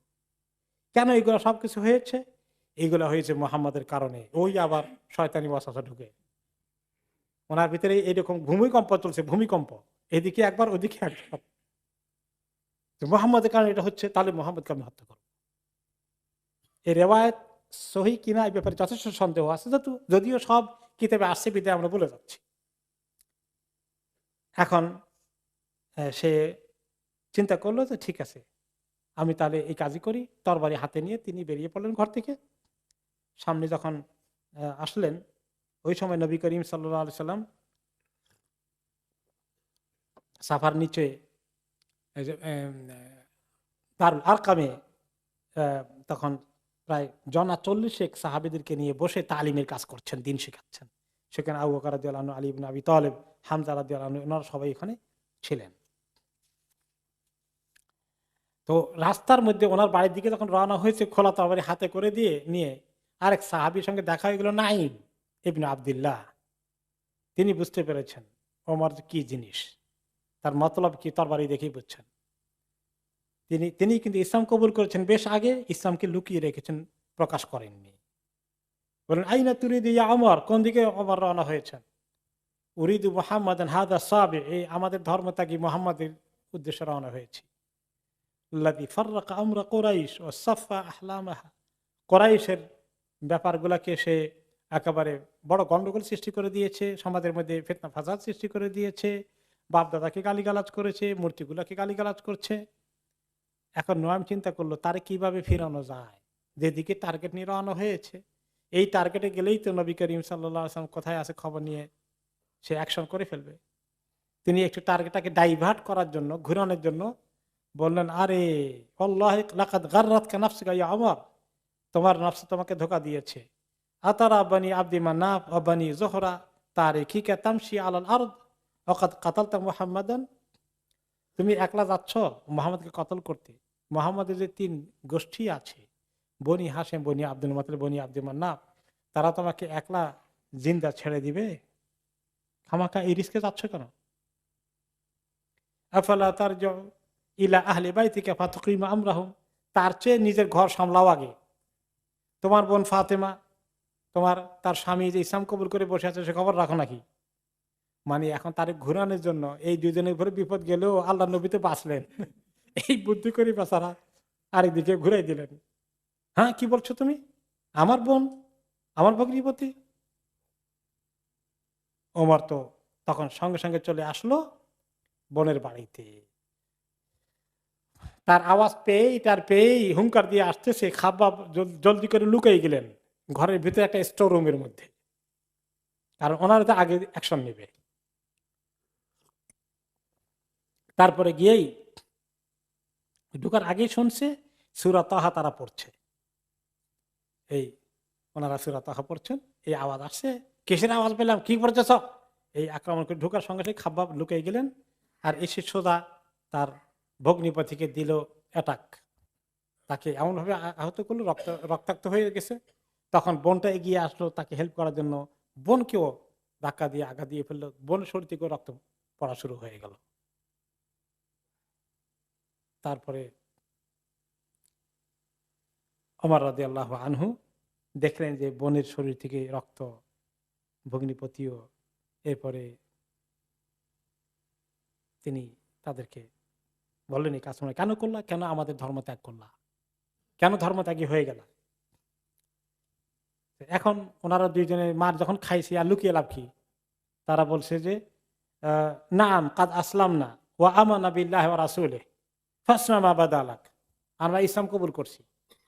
Speaker 1: কেন এগুলো সবকিছু হয়েছে? এইগুলো হয়েছে মুহাম্মাদের কারণে। ওই আবার শয়তানি ওয়াসওয়াসা ঢুকে ওনার ভিতরে এইরকম ভূমিকম্প চলছে, ভূমিকম্প, এদিকে একবার ওদিকে একবার। মুহাম্মাদের কারণে এটা হচ্ছে, তাহলে মুহাম্মদকে আমি হত্যা করব। এই রেওয়ায়েত সহি কিনা এই ব্যাপারে যথেষ্ট সন্দেহ আছে, যদিও সব কিতাবে আসছে বিধায় আমরা বলে যাচ্ছি। এখন সে চিন্তা করলো যে ঠিক আছে, আমি তাহলে এই কাজই করি। তরবারি হাতে নিয়ে তিনি বেরিয়ে পড়লেন ঘর থেকে। সামনে যখন আসলেন, ওই সময় নবী করিম সাল্লাল্লাহু আলাইহি সাল্লাম সাফার নিচে এই যে, দারুল আরকামে তখন প্রায় জনা 40 সাহাবীদেরকে নিয়ে বসে তালিমের কাজ করছেন, দিন শেখাচ্ছেন। সেখানে আবু বকর রাদিয়াল্লাহু আনহু, আলী ইবনে আবি তালেব, হামজা রাদিয়াল্লাহু আনহু, ওনারা সবাই এখানে ছিলেন। তো রাস্তার মধ্যে ওনার বাড়ির দিকে যখন রওনা হয়েছে, খোলা তরবারি হাতে করে দিয়ে নিয়ে আরেক সাহাবীর সঙ্গে দেখা হয়ে গেল, নাঈম ইবনে আব্দুল্লাহ। তিনি বুঝতে পেরেছেন ওমর কি জিনিস, তার মতলব কি তরবারি দেখেই বুঝছেন। তিনি কিন্তু ইসলাম কবুল করেছেন বেশ আগে, ইসলামকে লুকিয়ে রেখেছেন, প্রকাশ করেননি। বলেন, আইনা তুরিদু ইয়া ওমর, কোন দিকে ওমর রওনা হয়েছেন? উরিদু মুহাম্মাদান হাদা সাবি, এই আমাদের ধর্মত্যাগী মুহাম্মাদের উদ্দেশ্যে রওনা হয়েছি। আল্লাযী ফাররাকা আমরা কুরাইশ ওয়া সাফা আহলামাহা, কুরাইশের ব্যাপারগুলোকে সে একেবারে বড় গন্ডগোল সৃষ্টি করে দিয়েছে, সমাজের মধ্যে ফিতনা ফাসাদ সৃষ্টি করে দিয়েছে, বাপ-দাদাকে গালিগালাজ করেছে, মূর্তিগুলোকে গালিগালাজ করছে। এখন নোয়াম চিন্তা করলো তারে কিভাবে ফিরানো যায়, যেদিকে টার্গেট নিয়ে রওনা হয়েছে, এই টার্গেটে গেলেই তো নবী করিম সাল্লাল্লাহু আলাইহি ওয়াসাল্লাম কোথায় আছে খবর নিয়ে সে অ্যাকশন করে ফেলবে। তিনি একটু টার্গেটটাকে ডাইভার্ট করার জন্য, ঘুরানোর জন্য বললেন, আরে আল্লাহি লাকাদ গাররাতকা নাফসুকা ইয়া ওমর, তোমার নফস তোমাকে ধোঁকা দিয়েছে। আতারা বানি আব্দি মানাফ ওয়া বানি যুহরা তারিকিকা তামশি আলাল আরদ ওয়াকাদ কাতালতা মুহাম্মাদান, তুমি একলা যাচ্ছ মুহাম্মদকে কতল করতে। মুহাম্মদের যে 3 গোষ্ঠী আছে, বনি হাশেম, বনি আব্দুল মুত্তালিব, বনি আব্দি মান্নাফ, তারা তোমাকে একলা জিন্দা ছেড়ে দিবে? খামাখা এই রিস্কে যাচ্ছ কেন? আফালা তারজিউ ইলা আহলি বাইতিকা ফাতুকিমা আমরাহুম, তার চেয়ে নিজের ঘর সামলাও আগে। তোমার বোন ফাতেমা, তার স্বামী যে ইসলাম কবুল করে বসে আছে, সে খবর রাখো নাকি? মানে এখন তারে ঘুরানোর জন্য এই দুজনের ঘরে বিপদ গেলেও আল্লাহ নবী তো বাঁচলেন, এই বুদ্ধি করে বেচারা আরেকদিকে ঘুরাই দিলেন। হ্যাঁ, কি বলছো তুমি? আমার বোন, আমার ভগ্নিপতি? ওমর তো তখন সঙ্গে সঙ্গে চলে আসলো বোনের বাড়িতে। তার আওয়াজ পেয়েই হুঙ্কার দিয়ে আসতেছে, খাব্বাব জলদি করে লুকিয়ে গেলেন ঘরের ভিতরে একটা স্টোর রুমের মধ্যে, কারণ ওনারা তো আগে অ্যাকশন নেবে। তারপরে গিয়েই ঢুকার আগেই শুনছে সূরা তাহা তারা পড়ছে, এই ওনারা সূরা তাহা পড়ছেন, এই আওয়াজ আসছে, কিসের আওয়াজ পেলাম, কি পড়তেছ? এই আক্রমণ করে ঢুকার সঙ্গে সঙ্গে খাব্বাব লুকিয়ে গেলেন, আর এসে সোজা তার ভগ্নিপতিকে দিল অ্যাটাক, তাকে এমনভাবে আহত করলো, রক্তাক্ত হয়ে গেছে। তখন বোনটা এগিয়ে আসলো তাকে হেল্প করার জন্য, বোনকেও ধাক্কা দিয়ে আঘাত দিয়ে ফেললো, বোনের শরীর থেকে রক্ত পড়া শুরু হয়ে গেল। তারপরে ওমর রাদিয়াল্লাহু আনহু দেখলেন যে বোনের শরীর থেকে রক্ত, ভগ্নিপতিও। এরপরে তিনি তাদেরকে বললেন, এই কাজ তোমরা কেন করলা, কেন আমাদের ধর্ম ত্যাগ করলা, কেন ধর্মত্যাগী হয়ে গেল? এখন ওনারা দুইজনের মার যখন খাইছে আর লুকিয়ে লাভ কি? তারা বলছে যে নাম কাদ আসলাম না ওয়া আমানা বিল্লাহি ওয়া রাসূলিহি ফাসনা মা বাদালাক, আমরা ইসলাম কবুল করছি,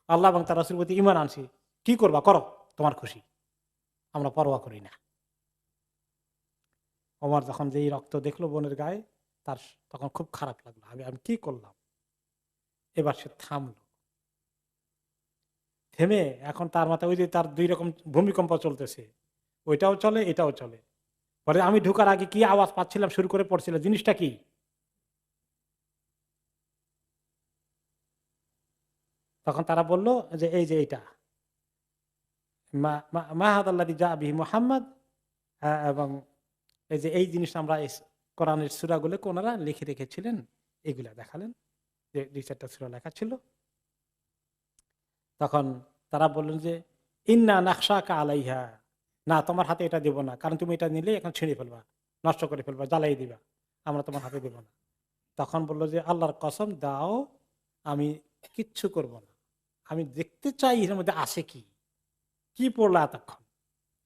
Speaker 1: আল্লাহ এবং তার রাসূলের প্রতি ঈমান আনছি, কি করবা করো, তোমার খুশি, আমরা পরোয়া করি না। ওমর যখন যেই রক্ত দেখলো বোনের গায়ে, তার তখন খুব খারাপ লাগলো, আমি কি করলাম। এবার সে থামলো, থেমে এখন তার মাথায় ওই যে তার 2 রকম ভূমিকম্প চলতেছে, ওইটাও চলে এটাও চলে। পরে আমি ঢুকার আগে কি আওয়াজ পাচ্ছিলাম শুরু করে পড়ছিল, জিনিসটা কি? তখন তারা বলল যে এই যে এইটা মাহাদাল্লাযী জা বিহি মুহাম্মদ, এবং এই যে এই জিনিস আমরা কোরআনের সূরাগুলো কোনারা লিখে রেখেছিলেন, এগুলা দেখালেন যে 2-4টা সূরা লেখা ছিল। তখন তারা বললেন যে ইন্না নাখশাকা আলাইহা, না তোমার হাতে এটা দেব না, কারণ তুমি এটা নিলে এখন ছিঁড়ে ফেলবা, নষ্ট করে ফেলবা, জ্বালাই দিবা, আমরা তোমার হাতে দেব না। তখন বললো যে আল্লাহর কসম দাও, আমি কিচ্ছু করব না, আমি দেখতে চাই এর মধ্যে আসে কি, কি পড়লো এতক্ষণ,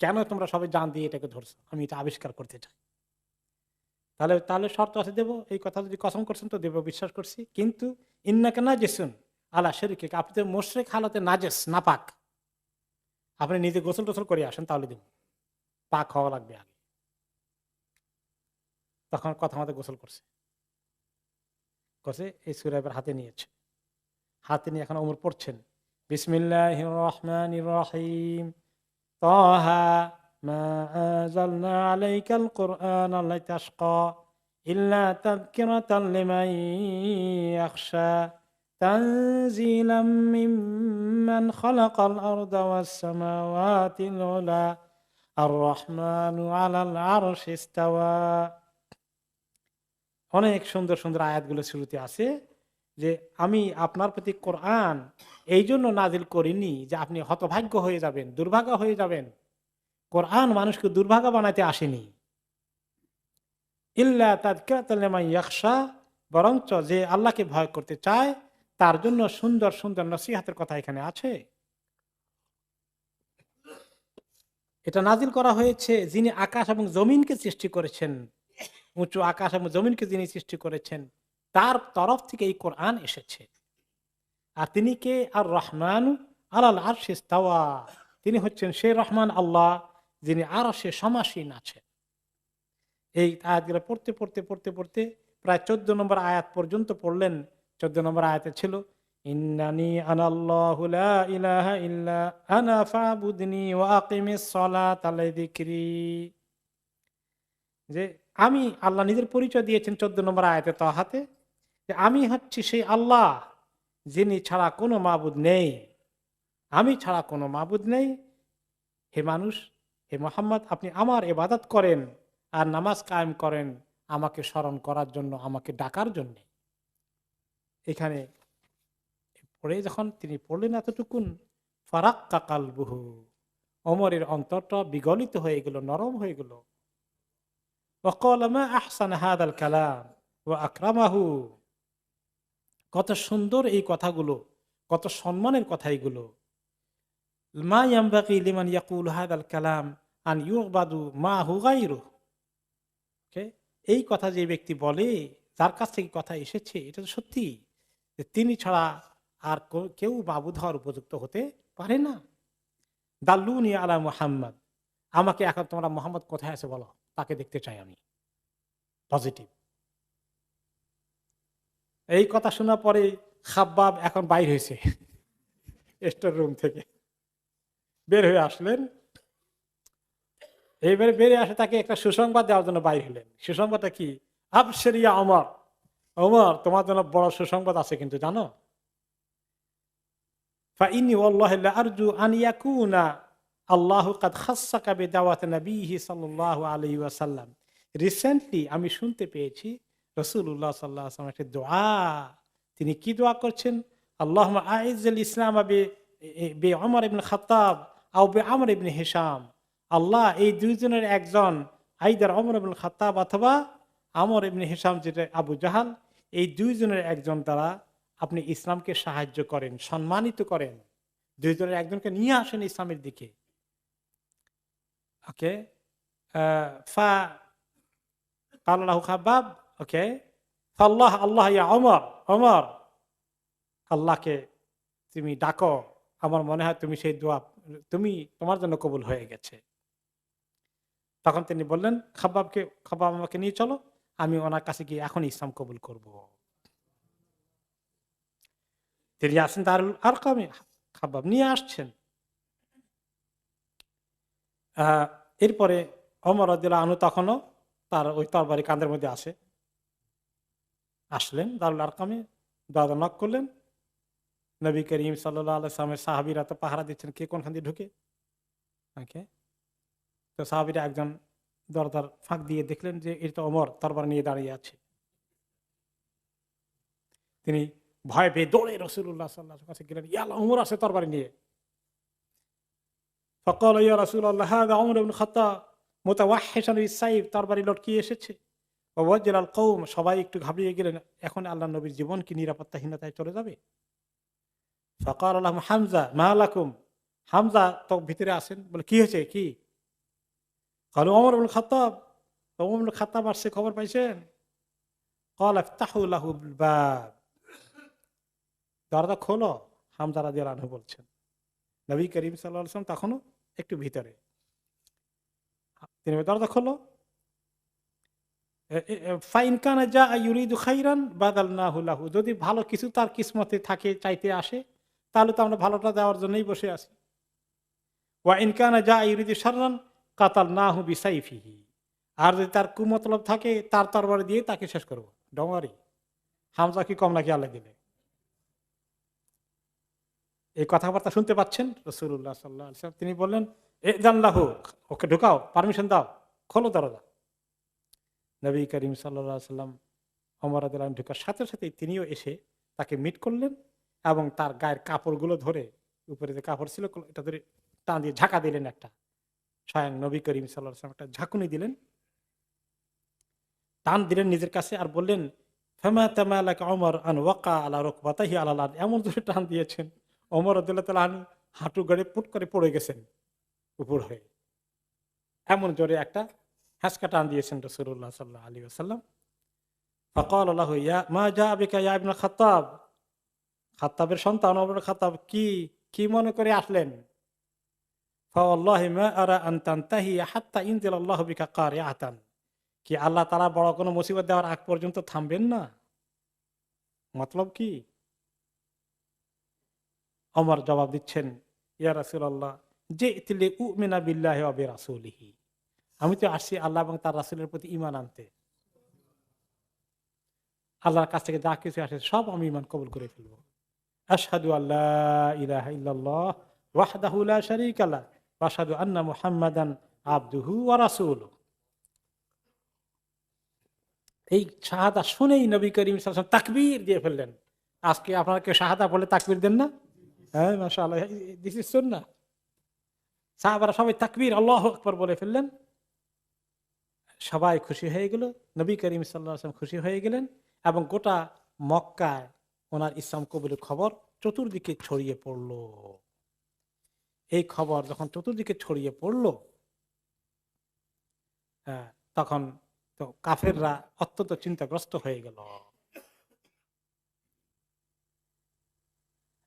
Speaker 1: কেন তোমরা সবাই জান দিয়ে এটাকে ধরছো, আমি এটা আবিষ্কার করতে চাই। তাহলে তাহলে শর্ত আছে দেবো, এই কথা যদি কসম করছেন তো দেবো, বিশ্বাস করছি, কিন্তু ইন্নাকা নাজিসুন আলা শরীকে, আপনি তো মুশরিক হালতে নাজেস, নাপাক, আপনি নিজে গোসল টোসল করে আসেন তাহলে দেব, পাক হওয়া লাগবে আগে। তখন কথা মতো গোসল করছে, করছে, এই সূরা এবার হাতে নিয়েছে, হাতে নিয়ে এখন ওমর পড়ছেন, বিসমিল্লাহির রহমানির রহিম, তাহা মা আনজালনা আলাইকাল কুরআনা লিতাশকা ইল্লা তাযকিরাতাল লিমান ইয়াখশা তানজিলাম মিম্মান খালাকাল আরদা ওয়াস সামাওয়াতিল উলা আর রহমানু আলাল আরশি ইস্তাওয়া। অনেক সুন্দর সুন্দর আয়াতগুলো শুরুতে আছে যে আমি আপনার প্রতি কোরআন এই জন্য নাজিল করিনি যে আপনি হতভাগ্য হয়ে যাবেন, দুর্ভাগা হয়ে যাবেন। কোরআন মানুষকে দুর্ভাগা বানাতে আসেনি। ইল্লা তাযকিরাতাল লিমান ইয়াখশা, বরঞ্চ যে আল্লাহকে ভয় করতে চায় তার জন্য সুন্দর সুন্দর নসিহতের কথা এখানে আছে। এটা নাজিল করা হয়েছে যিনি আকাশ এবং জমিনকে সৃষ্টি করেছেন, উঁচু আকাশ এবং জমিনকে যিনি সৃষ্টি করেছেন তার তরফ থেকে এই কোরআন এসেছে। আর তিনি কে? আর রহমান আলাল আরশি ইস্তাওয়া, তিনি হচ্ছেন সেই রহমান আল্লাহ যিনি আরশে সমাসীন আছেন। এই আয়াতগুলো পড়তে পড়তে পড়তে পড়তে প্রায় 14 নম্বর আয়াত পর্যন্ত পড়লেন। 14 নম্বর আয়াতে ছিল ইন্নানি আনাল্লাহু লা ইলাহা ইল্লা আনা ফাবুদনি ওয়া আকিমিস সালাতা লিযিকরি, যে আমি আল্লাহ নিজের পরিচয় দিয়েছেন 14 নম্বর আয়াতে তাহাতে, যে আমি হচ্ছি সেই আল্লাহ যিনি ছাড়া কোনো মাবুদ নেই, আমি ছাড়া কোনো মাবুদ নেই। হে মানুষ, হে মোহাম্মদ, আপনি আমার ইবাদত করেন আর নামাজ কায়েম করেন আমাকে স্মরণ করার জন্য, আমাকে ডাকার জন্য। এখানে পড়ে যখন তিনি পড়লেন এতটুকুন, ফারাক্কা কালবুহু, ওমরের অন্তরটা বিগলিত হয়ে গেল, নরম হয়ে গেল। ওয়াকাল মা আহসান হাদাল কালাম ওয়া আকরামাহু, কত সুন্দর এই কথাগুলো, কত সম্মানের কথা এগুলো। মা ইয়ামবাগি লিমান ইয়াকুল হাদাল কালাম আন ইউবাদু মাহু গায়রুহু, এই কথা যে ব্যক্তি বলে, যার কাছ থেকে কথা এসেছে, এটা তো সত্যি যে তিনি ছাড়া আর কেউ মাবুদ হওয়ার উপযুক্ত হতে পারে না। দাল্লুনি আলা মুহাম্মদ, আমাকে এখন তোমরা মোহাম্মদ কোথায় আছে বলো, তাকে দেখতে চাই আমি, পজিটিভ। এই কথা শোনার পরে খাব্বাব এখন বাইর হয়েছে স্টোর রুম থেকে, বের হয়ে আসলেন। এইবারে বেরিয়ে আসে তাকে একটা সুসংবাদ দেওয়ার জন্য বাইর হলেন। সুসংবাদটা কি? আবশিরিয়া ওমর, ওমর তোমার জন্য বড় সুসংবাদ আছে কিন্তু জানো, ফাইন্নী ওয়াল্লাহি লা আরজু আন ইয়াকুনা আল্লাহু কাদ খাসসাকা বিদাওয়াতি নবিহি সাল্লাল্লাহু আলাইহি ওয়াসাল্লাম। রিসেন্টলি আমি শুনতে পেয়েছি রাসূলুল্লাহ সাল্লাল্লাহু আলাইহি ওয়াসাল্লাম একটা দোয়া, তিনি কি দোয়া করছেন? আল্লাহুম্মা আইজ্জিল ইসলাম বি ওমর ইবনে খাত্তাব আও বি আমর ইবনে হিশাম। আল্লাহ এই দুইজনের একজন, আইদার ওমর ইবনে খাত্তাব অথবা আমর ইবনে হিশাম যেটা আবু জাহাল, এই দুইজনের একজন দ্বারা আপনি ইসলামকে সাহায্য করেন, সম্মানিত করেন, দুইজনের একজনকে নিয়ে আসেন ইসলামের দিকে। ওকে, ফা কাল্লাহু খাব্বাব, ওকে, ফাল্লাহ আল্লাহ ইয়া ওমর, ওমর আল্লাহকে তুমি ডাকো, আমার মনে হয় তুমি সেই দোয়া তুমি তোমার জন্য কবুল হয়ে গেছে। তখন তিনি বললেন খাব্বাবকে, খাব্বাব আমাকে নিয়ে চলো, আমি ওনার কাছে গিয়ে এখন ইসলাম কবুল করব। তিনি আসেন দারুল আরকামে, খাব্বাব নিয়ে আসছেন। এরপরে ওমর রাদিয়াল্লাহু আনহু তখনও তার ওই তরবারি কাঁধের মধ্যে আসলেন দারুল আরকামে, দরজা নক করলেন। নবী করিম সাল্লাল্লাহু আলাইহি ওয়াসাল্লামের সাহাবীরা তো পাহারা দিচ্ছেন কে কোনখান দিয়ে ঢুকে। ওকে, তো সাহাবীরা একজন দরজার ফাঁক দিয়ে দেখলেন যে এটা ওমর তরবার নিয়ে দাঁড়িয়ে আছে। তিনি ভয় পেয়ে দৌড়ে রাসূলুল্লাহ সাল্লাল্লাহু আলাইহি ওয়াসাল্লামের কাছে গেলেন, ইয়া আল্লাহ, ওমর আছে তরবারি নিয়ে। ফাকাল ইয়া রাসূলুল্লাহ হাযা ওমর ইবনে খাত্তাব মুতাওয়াহহিশান বিস-সাইফ, তরবারি লটকিয়ে এসেছে। ওয়াজালাল কওম, সবাই একটু ঘাবড়িয়ে গেলেন, এখন আল্লাহর নবীর জীবন কি নিরাপত্তাহীনতায় চলে যাবে? ফাকাল লাহুম হামজা মা লাকুম, হামজা তো ভিতরে আসেন, বলে কি হয়েছে কি? ক্বালু ওমর ইবনে খাত্তাব, ওমর ইবনে খাত্তাব আসছে, খবর পাইছেন? ক্বালা ইফতাহু লাহুল বাব, দরজা খোলো। হামজা রাদিয়াল্লাহু আনহু বলছেন। নবী করিম সাল্লাল্লাহু আলাইহি ওয়াসাল্লাম তখনও একটু ভিতরে, তিনি দরজা খোলো। ফাইন কানা যা ইউরিদু খাইরান বাদালনাহু লাহু, যদি ভালো কিছু তার কিসমতে থাকে চাইতে আসে তাহলে তো আমরা ভালোটা দেওয়ার জন্যই বসে আছি। ওয়া ইন কানা যা ইউরিদু শাররান কাতালনাহু বিসাইফিহি, আর যদি তার কুমতলব থাকে তার তরবারি দিয়ে তাকে শেষ করব। ডোমারি হামজা কি কম নাকি আল্লাহ দিলে? এই কথাবার্তা শুনতে পাচ্ছেন রাসূলুল্লাহ সাল্লাল্লাহু আলাইহি ওয়াসাল্লাম। তিনি বললেন, এ জানলাহু, ওকে ঢুকাও, পারমিশন দাও, খোলো দরজা। নবী করিম সাল্লাল্লাহু আলাইহি ওয়াসাল্লাম ওমর রাদিয়াল্লাহু আনহু ঢোকার সাথে সাথেই তিনিও এসে তাকে মিট করলেন এবং তার গায়ের কাপড়গুলো ধরে, উপরে যে কাপড় ছিল এটা ধরে টান দিয়ে ঝাঁকা দিলেন একটা। স্বয়ং নবী করিম সাল্লাল্লাহু আলাইহি ওয়াসাল্লাম একটা ঝাঁকুনি দিলেন, টান দিলেন নিজের কাছে আর বললেন, ফামা তামালাকা ওমর আন ওয়াকা আলা রুকবাতাহি আলাল আরদ, এমন জোরে টান দিয়েছেন ওমর রাদিয়াল্লাহু তাআলা আনহু হাঁটু গড়ে পুট করে পড়ে গেছেন উপর হয়ে। এমন জোরে একটা হ্যাঁচকা টান দিয়েছেন রাসূলুল্লাহ সাল্লাল্লাহু আলাইহি ওয়াসাল্লাম। ফাকাল লাহু ইয়া মা জা বিকা ইয়া ইবনে খাত্তাব, খাত্তাবের সন্তান ওমর খাত্তাব, কি কি মনে করে আসলেন? ফাওয়াল্লাহি মা আরা আন তানতাহি হাত্তা ইনজিলাল্লাহু বিকা কারিআতান, কি আল্লাহ তাআলা বড় কোনো মুসিবত দেওয়ার আগ পর্যন্ত থামবেন না? মতলব কি? ওমর জবাব দিচ্ছেন, ইয়া রাসূলুল্লাহ জিতু লিউমিনা বিল্লাহি ওয়া বিরাসূলিহি, আমি তো আসছি আল্লাহ এবং তার রাসূলের প্রতি ঈমান আনতে। আল্লাহর কাছ থেকে যা কিছু আসে সব আমি ঈমান কবুল করে ফেলব। আশহাদু আল্লা ইলাহা ইল্লাল্লাহ ওয়াহদাহু লা শারীকা লাহ ওয়া আশহাদু আন্না মুহাম্মাদান আবদুহু ওয়া রাসূলুহু। এই শাহাদা শুনেই নবী করিম সাল্লাল্লাহু আলাইহি ওয়াসাল্লাম তাকবীর দিয়ে ফেললেন। আজকে আপনারা কেউ শাহাদা বলে তাকবীর দেন না? হ্যাঁ, মাশাআল্লাহ, দিস ইজ সুন্নাহ। সাহাবারা সবাই তাকবীর আল্লাহু আকবার বলে ফেললেন। সবাই খুশি হয়ে গেল, নবী করিম সাল্লাল্লাহু আলাইহি ওয়াসাল্লাম খুশি হয়ে গেলেন এবং গোটা মক্কায় ওনার ইসলাম কবুলের খবর চতুর্দিকে ছড়িয়ে পড়ল। এই খবর যখন চতুর্দিকে ছড়িয়ে পড়ল, তখন তো কাফেররা অত্যন্ত চিন্তাগ্রস্ত হয়ে গেল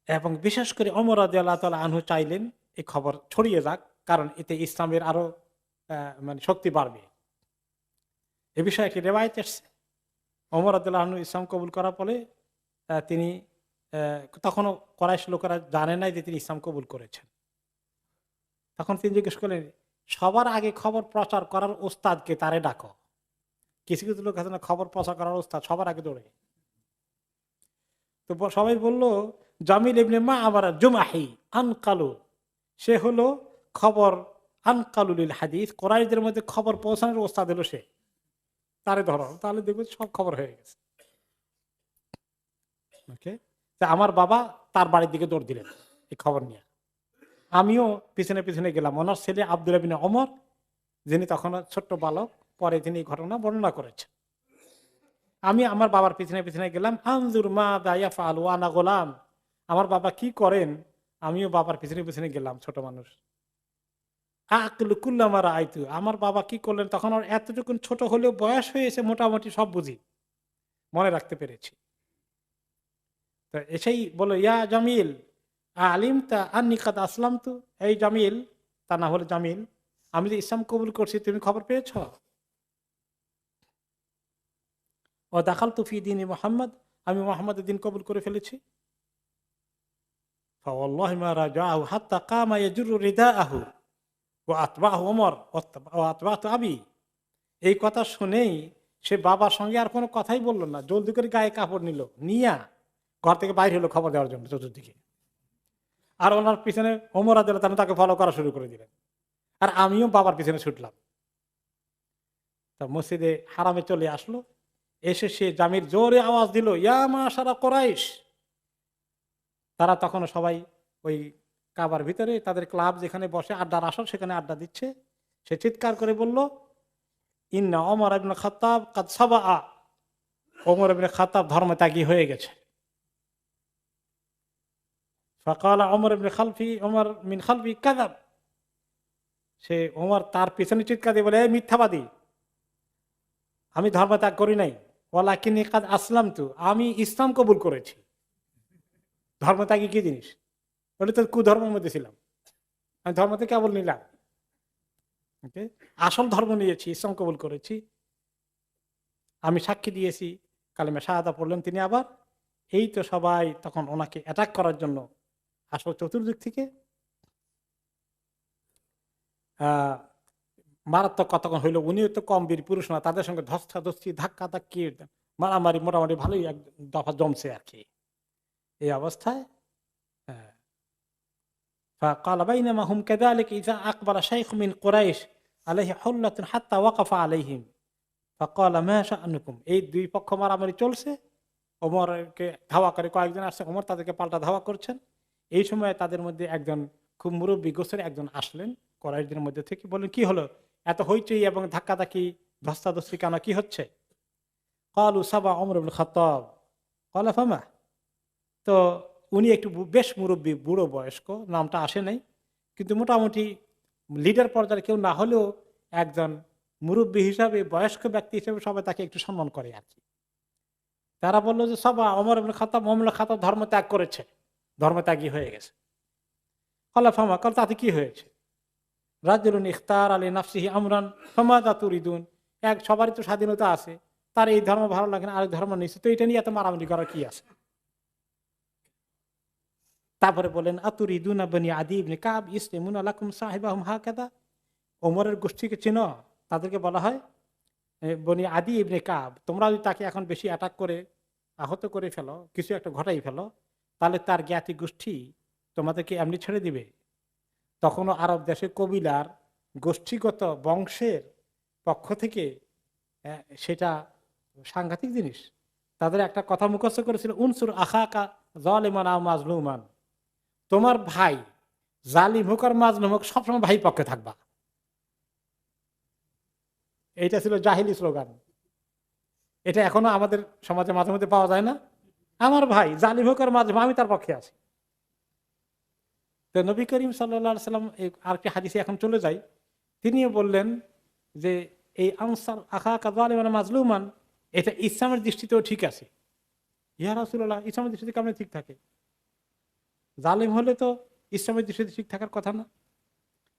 Speaker 1: এবং বিশেষ করে ওমর রাদিয়াল্লাহু তাআলা আনহু চাইলেন এই খবর ছড়িয়ে যাক, কারণ এতে ইসলামের আরো মানে শক্তি বাড়বে। এ বিষয়ে একটি রিওয়ায়াত এসেছে, ওমর রাদিয়াল্লাহু আনহু ইসলাম কবুল করার পরে তিনি তখনও কুরাইশ লোকেরা জানে নাই যে তিনি ইসলাম কবুল করেছেন। তখন তিনি জিজ্ঞেস করলেন, সবার আগে খবর প্রচার করার ওস্তাদকে, তারে ডাকো। কিছু কিছু লোক আছে না, খবর প্রচার করার ওস্তাদ, সবার আগে দৌড়ে। তো সবাই বলল, জামিল ইবনে মা আবার জুমাহি আনকালু, সে হলো খবর আনকালুল হাদিস, কুরাইশদের মধ্যে খবর পৌঁছানোর ওস্তাদ হলো সে, তারে ধরো, তাহলে দেখবো সব খবর হয়ে গেছে। ওকে, আমার বাবা তার বাড়ির দিকে দৌড় দিলেন এই খবর নিয়ে। আমিও পিছনে পিছনে গেলাম। ওনার ছেলে আব্দুল্লাহ বিন ওমর, যিনি তখন ছোট্ট বালক, পরে তিনি এই ঘটনা বর্ণনা করেছেন। আমি আমার বাবার পিছনে পিছনে গেলাম, আনজুর মা দায়া ফাল ওয়ানা গোলাম, আমার বাবা কি করেন, আমিও বাবার পিছনে পিছনে গেলাম, ছোট মানুষ। আকলু কুল্লামারা আইতু, আমার বাবা কি করলেন, তখন আর এতটুকুন ছোট হলেও বয়স হয়েছে, মোটামুটি সব বুঝি, মনে রাখতে পেরেছি। তো এসেই বলো, ইয়া জামিল আলিম তা আন্নিকাদ আসলাম তু, এই জামিল, তা না হলে জামিল, আমি যে ইসলাম কবুল করছি, তুমি খবর পেয়েছ? ও দাখাল তুফি দিন মোহাম্মদ, আমি মোহাম্মদের দিন কবুল করে ফেলেছি। এই কথা শুনেই সে বাবার সঙ্গে আর কোনো কথাই বললো না, জলদি করে গায়ে কাপড় নিল, নিয়া ঘর থেকে বাইরে হলো খবর দেওয়ার জন্য চতুর্দিকে। আর ওনার পিছনে ওমর রাদিয়াল্লাহু তাআলা তাকে ফলো করা শুরু করে দিলেন, আর আমিও বাবার পিছনে ছুটলাম। তা মসজিদে হারামে চলে আসলো, এসে সে জামির জোরে আওয়াজ দিল, ইয়া মাশারা কুরাইশ। তারা তখন সবাই ওই কাবার ভিতরে তাদের ক্লাব যেখানে বসে আড্ডার আসর, সেখানে আড্ডা দিচ্ছে। সে চিৎকার করে বলল, ইন্না ওমর ইবনে খাত্তাব কাদ সাবা, ওমর ইবনে খাত্তাব ধর্মত্যাগী হয়ে গেছে। ফাকালা ওমর ইবনে খালফি, ওমর মিন খালফি কাযাব, সে ওমর তার পিছনে চিৎকার দিয়ে বলে, এই মিথ্যাবাদী, আমি ধর্মত্যাগ করি নাই, ওয়ালাকিন্নী কাদ আসলামতু, আমি ইসলাম কবুল করেছি। ধর্মত্যাগী কি জিনিস? বলে তো কুধর্মের মধ্যে ছিলাম, আমি ধর্ম থেকে কেবল নিলাম, আসল ধর্ম নিয়েছি, ইসলাম কবুল করেছি। আমি সাক্ষী দিয়েছি, কালিমা শাহাদা পড়লেন তিনি। আবার এই তো সবাই তখন ওনাকে অ্যাটাক করার জন্য আসলে চতুর্দিক থেকে আহ মারাত্মক কতক্ষণ হইলো। উনিও তো কম বীর পুরুষ না, তাদের সঙ্গে ধস্তাধস্তি ধাক্কা ধাক্কি মারামারি মোটামুটি ভালোই এক দফা জমছে আর কি। এই অবস্থায় فقال بينما هم كذلك إذا أقبل شيخ من قريش عليه حلة حتى وقف عليهم فقال ما شأنكم। এই দুই পক্ষ মারামারি চলছে, ওমরকে ধাওয়া করে কয়েকজন আসছে, ওমর তাদেরকে পাল্টা ধাওয়া করছেন। এই সময় তাদের মধ্যে একজন খুব মুরব্বী গোছের একজন আসলেন কুরাইশদের মধ্যে থেকে, বললেন কি হলো এত হইচই এবং ধাক্কাধাক্কি ধস্তাধস্তি কেন, কি হচ্ছে? ক্বালু সাবা ওমর ইবনে খাত্তাব ক্বালা ফামা। তো উনি একটু বেশ মুরব্বী, বুড়ো বয়স্ক, নামটা আসে নাই, কিন্তু মোটামুটি লিডার পর্যায়ে কেউ না হলেও একজন মুরব্বী হিসাবে, বয়স্ক ব্যক্তি হিসেবে সবাই তাকে একটু সম্মান করে আর কি। তারা বললো যে সবা ওমর ইবনে খাত্তাব, ওমর ইবনে খাত্তাব ধর্ম ত্যাগ করেছে, ধর্মত্যাগী হয়ে গেছে। ক্বালা ফামা, কাল তাতে কি হয়েছে? রাজুলুন ইখতার আলী নাফসিহি আমরান ফামাযা তুরিদুন। এক সবারই তো স্বাধীনতা আছে, তার এই ধর্ম ভালো লাগে না, আরেক ধর্ম নিচ্ছে, তো এটা নিয়ে এত মারামারি করার কি আছে? তারপরে বলেন আতুরিদুনা বনি আদি ইবনে কাব ইসলিমুনা লাকুম সাহিবাহুম হাকাদা। ওমরের গোষ্ঠীকে চেনো? তাদেরকে বলা হয় বনি আদি ইবনে কাব। তোমরা যদি তাকে এখন বেশি অ্যাটাক করে আহত করে ফেলো, কিছু একটা ঘটাই ফেলো, তাহলে তার জ্ঞাতি গোষ্ঠী তোমাদেরকে এমনি ছেড়ে দিবে? তখনও আরব দেশে কবিলার গোষ্ঠীগত বংশের পক্ষ থেকে সেটা সাংঘাতিক জিনিস। তাদের একটা কথা মুখস্থ করেছিল, উনসুর আখাকা যালিমান আও মাজলুমান। তোমার ভাই জালিম হোক আর মাজলুম হোক, সবসময় ভাই পক্ষে থাকবা। এইটা ছিল জাহিলি স্লোগান। এটা এখনো আমাদের সমাজে মাঝে মধ্যে পাওয়া যায় না? আমার ভাই জালিম হোক আর মাজলুম, আমি তার পক্ষে আছি। তো নবী করিম সাল্লাল্লাহু আলাইহি সাল্লাম আরেকটি হাদিসে এখন চলে যাই, তিনিও বললেন যে এই আনসার আখাকা যালিমান মাজলুমান, এটা ইসলামের দৃষ্টিতেও ঠিক আছে। ইয়া রাসূলুল্লাহ, ইসলামের দৃষ্টিতে কেমন ঠিক থাকে? জালিম হলে তো ইসলামের দৃষ্টিতে ঠিক থাকার কথা না।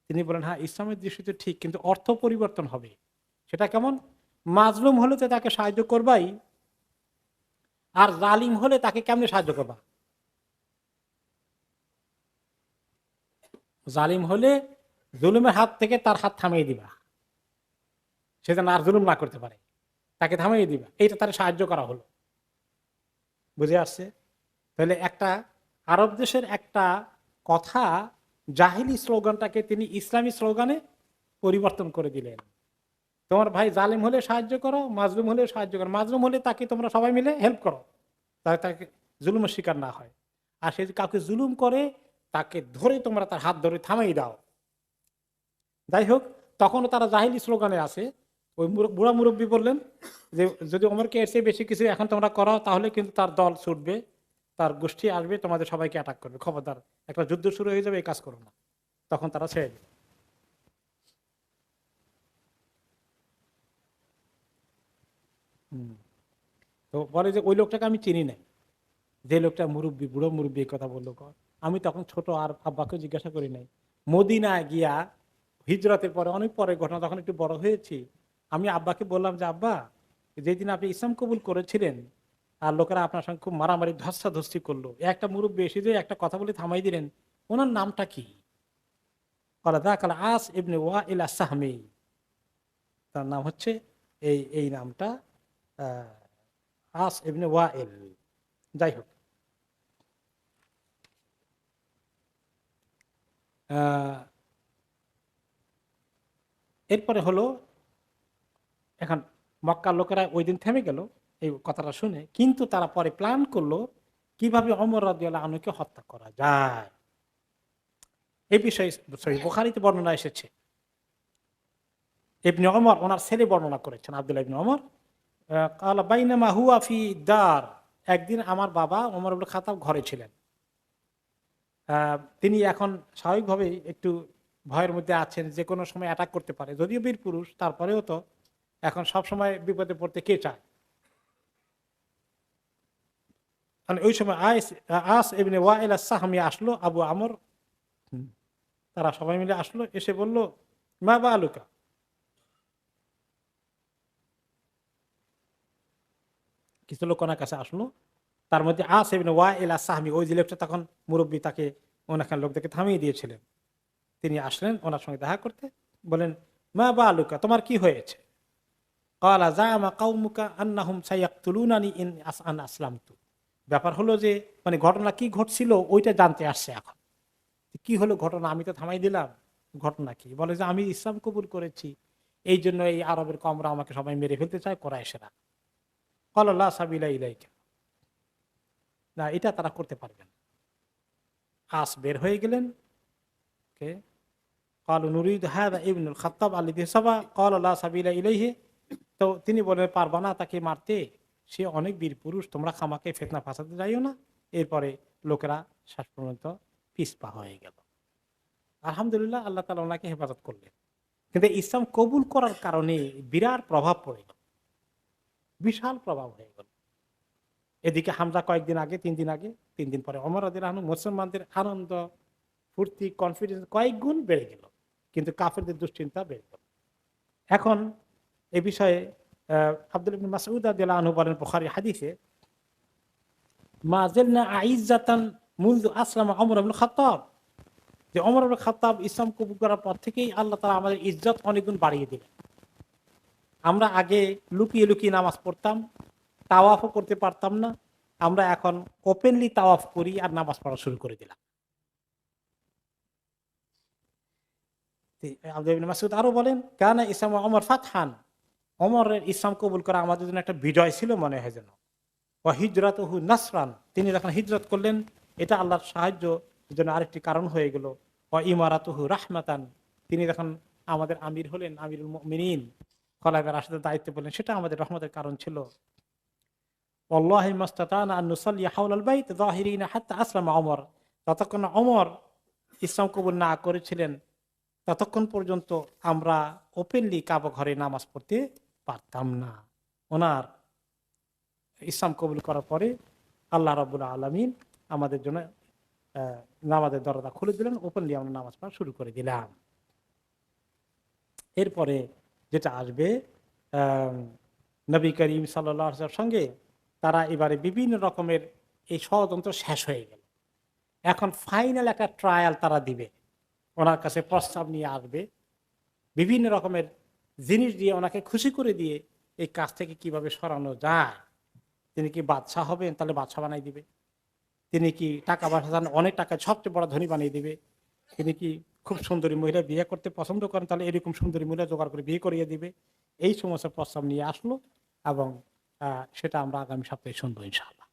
Speaker 1: তিনি বলেন হ্যাঁ, ইসলামের দৃষ্টিতে ঠিক, কিন্তু অর্থ পরিবর্তন হবে। সেটা কেমন? মাজলুম হলে তো তাকে সাহায্য করবাই, আর জালিম হলে তাকে কেমনে সাহায্য করবা? জালিম হলে জুলুমের হাত থেকে তার হাত থামিয়ে দিবা, সে যেন আর জুলুম না করতে পারে, তাকে থামিয়ে দিবা, এইটা তার সাহায্য করা হলো। বুঝে আসছে? তাহলে একটা আরব দেশের একটা কথা, জাহিলি স্লোগানটাকে তিনি ইসলামী স্লোগানে পরিবর্তন করে দিলেন। তোমার ভাই জালিম হলে সাহায্য করো, মাজলুম হলে সাহায্য করো। মাজলুম হলে তাকে তোমরা সবাই মিলে হেল্প করো, তাহলে তাকে জুলুমের শিকার না হয়। আর সে যদি কাউকে জুলুম করে, তাকে ধরে তোমরা তার হাত ধরে থামাই দাও। যাই হোক, তখনও তারা জাহিলি স্লোগানে আছে। ওই বুড়া মুরব্বী বললেন যে যদি ওমরকে এর চেয়ে বেশি কিছু এখন তোমরা করো, তাহলে কিন্তু তার দল ছুটবে, তার গোষ্ঠী আসবে, তোমাদের সবাইকে অ্যাটাক করবে, খবরদার, একটা যুদ্ধ শুরু হয়ে যাবে, এই কাজ করো না। তখন তারা ছেড়ে দেবে। তো বলে যে ওই লোকটাকে আমি চিনি নাই, যে লোকটা মুরব্বী, বুড়ো মুরব্বী এই কথা বললো। আমি তখন ছোট, আর আব্বাকে জিজ্ঞাসা করি নাই। মদিনায় গিয়া হিজরতের পরে, অনেক পরে ঘটনা, তখন একটু বড় হয়েছি, আমি আব্বাকে বললাম যে আব্বা, যেদিন আপনি ইসলাম কবুল করেছিলেন আর লোকেরা আপনার সঙ্গে খুব মারামারি ধস্তাধস্তি করলো, একটা মুরব্বী এসে যে একটা কথা বলে থামাই দিলেন, ওনার নামটা কি? আস ইবনে ওয়াইল আস-সাহমি, তার নাম হচ্ছে এই এই নামটা আস ইবনে ওয়াইল। যাই হোক, এরপরে হলো, এখন মক্কার লোকেরা ওই দিন থেমে গেল এই কথাটা শুনে, কিন্তু তারা পরে প্ল্যান করলো কিভাবে ওমর রাদিয়াল্লাহু আনহুকে হত্যা করা যায়। এই বিষয়ে সহিহ বুখারীতে বর্ণনা এসেছে। ইবনে ওমর ওনার ছেলে বর্ণনা করেছেন, আব্দুল্লাহ ইবনে ওমর, ক্বালা বাইনামা হুয়া ফি দার। একদিন আমার বাবা ওমর ইবনে খাত্তাব ঘরে ছিলেন। তিনি এখন স্বাভাবিকভাবেই একটু ভয়ের মধ্যে আছেন, যে কোনো সময় অ্যাটাক করতে পারে, যদিও বীর পুরুষ, তারপরেও তো এখন সব সময় বিপদে পড়তে কে চায়। ওই সময় আস ইবনে ওয়াইল আস-সাহমি আসলো, আবু আমর, তারা সবাই মিলে আসলো, এসে বলল মা বা আলুকা, কিছু লোক ওনার কাছে আসলো, তার মধ্যে আস ইবনে ওয়াইল আস-সাহমি, ওই যে লোকটা তখন মুরব্বী, তাকে ওনাখান লোকদেরকে থামিয়ে দিয়েছিলেন। তিনি আসলেন ওনার সঙ্গে দেখা করতে, বলেন মা বালুকা, তোমার কি হয়েছে? ক্বালা যাআমা কওমুকা আন্নাহুম সায়াকতুলুনানি ইন আসলামতু। ব্যাপার হলো যে মানে ঘটনা কি ঘটছিল ওইটা জানতে আসছে এখন। কি হলো ঘটনা, আমি তো থামাই দিলাম, ঘটনা কি? বলে যে আমি ইসলাম কবুল করেছি, এই জন্য এই আরবের কমরা আমাকে সবাই মেরে ফেলতে চায়, কোরাইশেরা। ক্বালা লা সাবিলা ইলাইকা, না এটা তারা করতে পারবে না। আস বের হয়ে গেলেন। কে? ক্বালু নুরিদু হাযা ইবনুল খাত্তাব আল্লাযী সাবা ক্বালা লা সাবিলা ইলাইহি। তো তিনি বলেন পারবা না তাকে মারতে, সে অনেক বীর পুরুষ, তোমরা খামাকে ফিতনা ফাসাতে যাইও না। এরপরে লোকেরা শেষ পর্যন্ত পিছপা হয়ে গেল। আলহামদুলিল্লাহ, আল্লাহ তাআলা ওনাকে হেফাজত করলেন। কিন্তু ইসলাম কবুল করার কারণে বিরাট প্রভাব পড়ে গেল, বিশাল প্রভাব হয়ে গেল। এদিকে হামজা কয়েকদিন আগে, 3 দিন আগে, 3 দিন পরে ওমর রাদিয়াল্লাহু আনহু, মুসলমানদের আনন্দ, ফুর্তি, কনফিডেন্স কয়েক গুণ বেড়ে গেল, কিন্তু কাফেরদের দুশ্চিন্তা বেড়ে গেল। এখন এই বিষয়ে আব্দুল্লাহ ইবনে মাসউদ রাদিয়াল্লাহু আনহু বলেন বুখারী হাদিসে, মা জালনা আইজ্জাতান মুনযু আসলামা ওমর ইবনে খাত্তাব, যে ওমর ইবনে খাত্তাব ইসলাম কবুল করার পর থেকেই আল্লাহ তাআলা আমাদের ইজ্জত অনেক গুণ বাড়িয়ে দিলেন। আমরা আগে লুকিয়ে লুকিয়ে নামাজ পড়তাম, তাওয়াফও করতে পারতাম না, আমরা এখন ওপেনলি তাওয়াফ করি আর নামাজ পড়া শুরু করে দিলাম। আব্দুল্লাহ ইবনে মাসউদ আরো বলেন, কানা ইসলামু ওমর ফাতহান, ওমরের ইসলাম কবুল করা আমাদের জন্য একটা বিজয় ছিল মনে হয় যেন। ওয়া হিজরাতুহু নাসরান, তিনি যখন হিজরত করলেন এটা আল্লাহর সাহায্য জন্য আরেকটি কারণ হয়ে গেল। ওয়া ইমারাতুহু রাহমাতান, তিনি যখন আমাদের আমির হলেন, আমিরুল মুমিনিন, খলাফায়ে রাশিদের দায়িত্ব পেলেন, সেটা আমাদের রহমতের কারণ ছিল। ওয়াল্লাহি মাস্তাতানা আন নুসাল্লি হাওলাল বাইত যাহিরিনা হাত্তা আসলামা ওমর, ততক্ষণ ওমর ইসলাম কবুল না করেছিলেন ততক্ষণ পর্যন্ত আমরা ওপেনলি কাবা ঘরে নামাজ পড়তে পারতাম না। ওনার ইসলাম কবুল করার পরে আল্লাহ রাব্বুল আলামিন আমাদের জন্য নামাজের দরজা খুলে দিলেন, ওপেনলি আমরা নামাজ পড়া শুরু করে দিলাম। এরপরে যেটা আসবে, নবী করিম সাল্লাল্লাহু আলাইহি ওয়াসাল্লামের সঙ্গে তারা এবারে বিভিন্ন রকমের এই ষড়যন্ত্র শেষ হয়ে গেল। এখন ফাইনাল একটা ট্রায়াল তারা দিবে, ওনার কাছে প্রস্তাব নিয়ে আসবে, বিভিন্ন রকমের জিনিস দিয়ে ওনাকে খুশি করে দিয়ে এই কাজ থেকে কিভাবে সরানো যায়। তিনি কি বাদশাহ হবেন, তাহলে বাদশাহ বানাই দিবে। তিনি কি টাকা পয়সা, অনেক টাকা, সবচেয়ে বড় ধনী বানিয়ে দিবে। তিনি কি খুব সুন্দরী মহিলা বিয়ে করতে পছন্দ করেন, তাহলে এরকম সুন্দরী মহিলা জোগাড় করে বিয়ে করিয়ে দিবে। এই সমস্ত প্রস্তাব নিয়ে আসলো এবং সেটা আমরা আগামী সপ্তাহে শুনবো ইনশাআল্লাহ।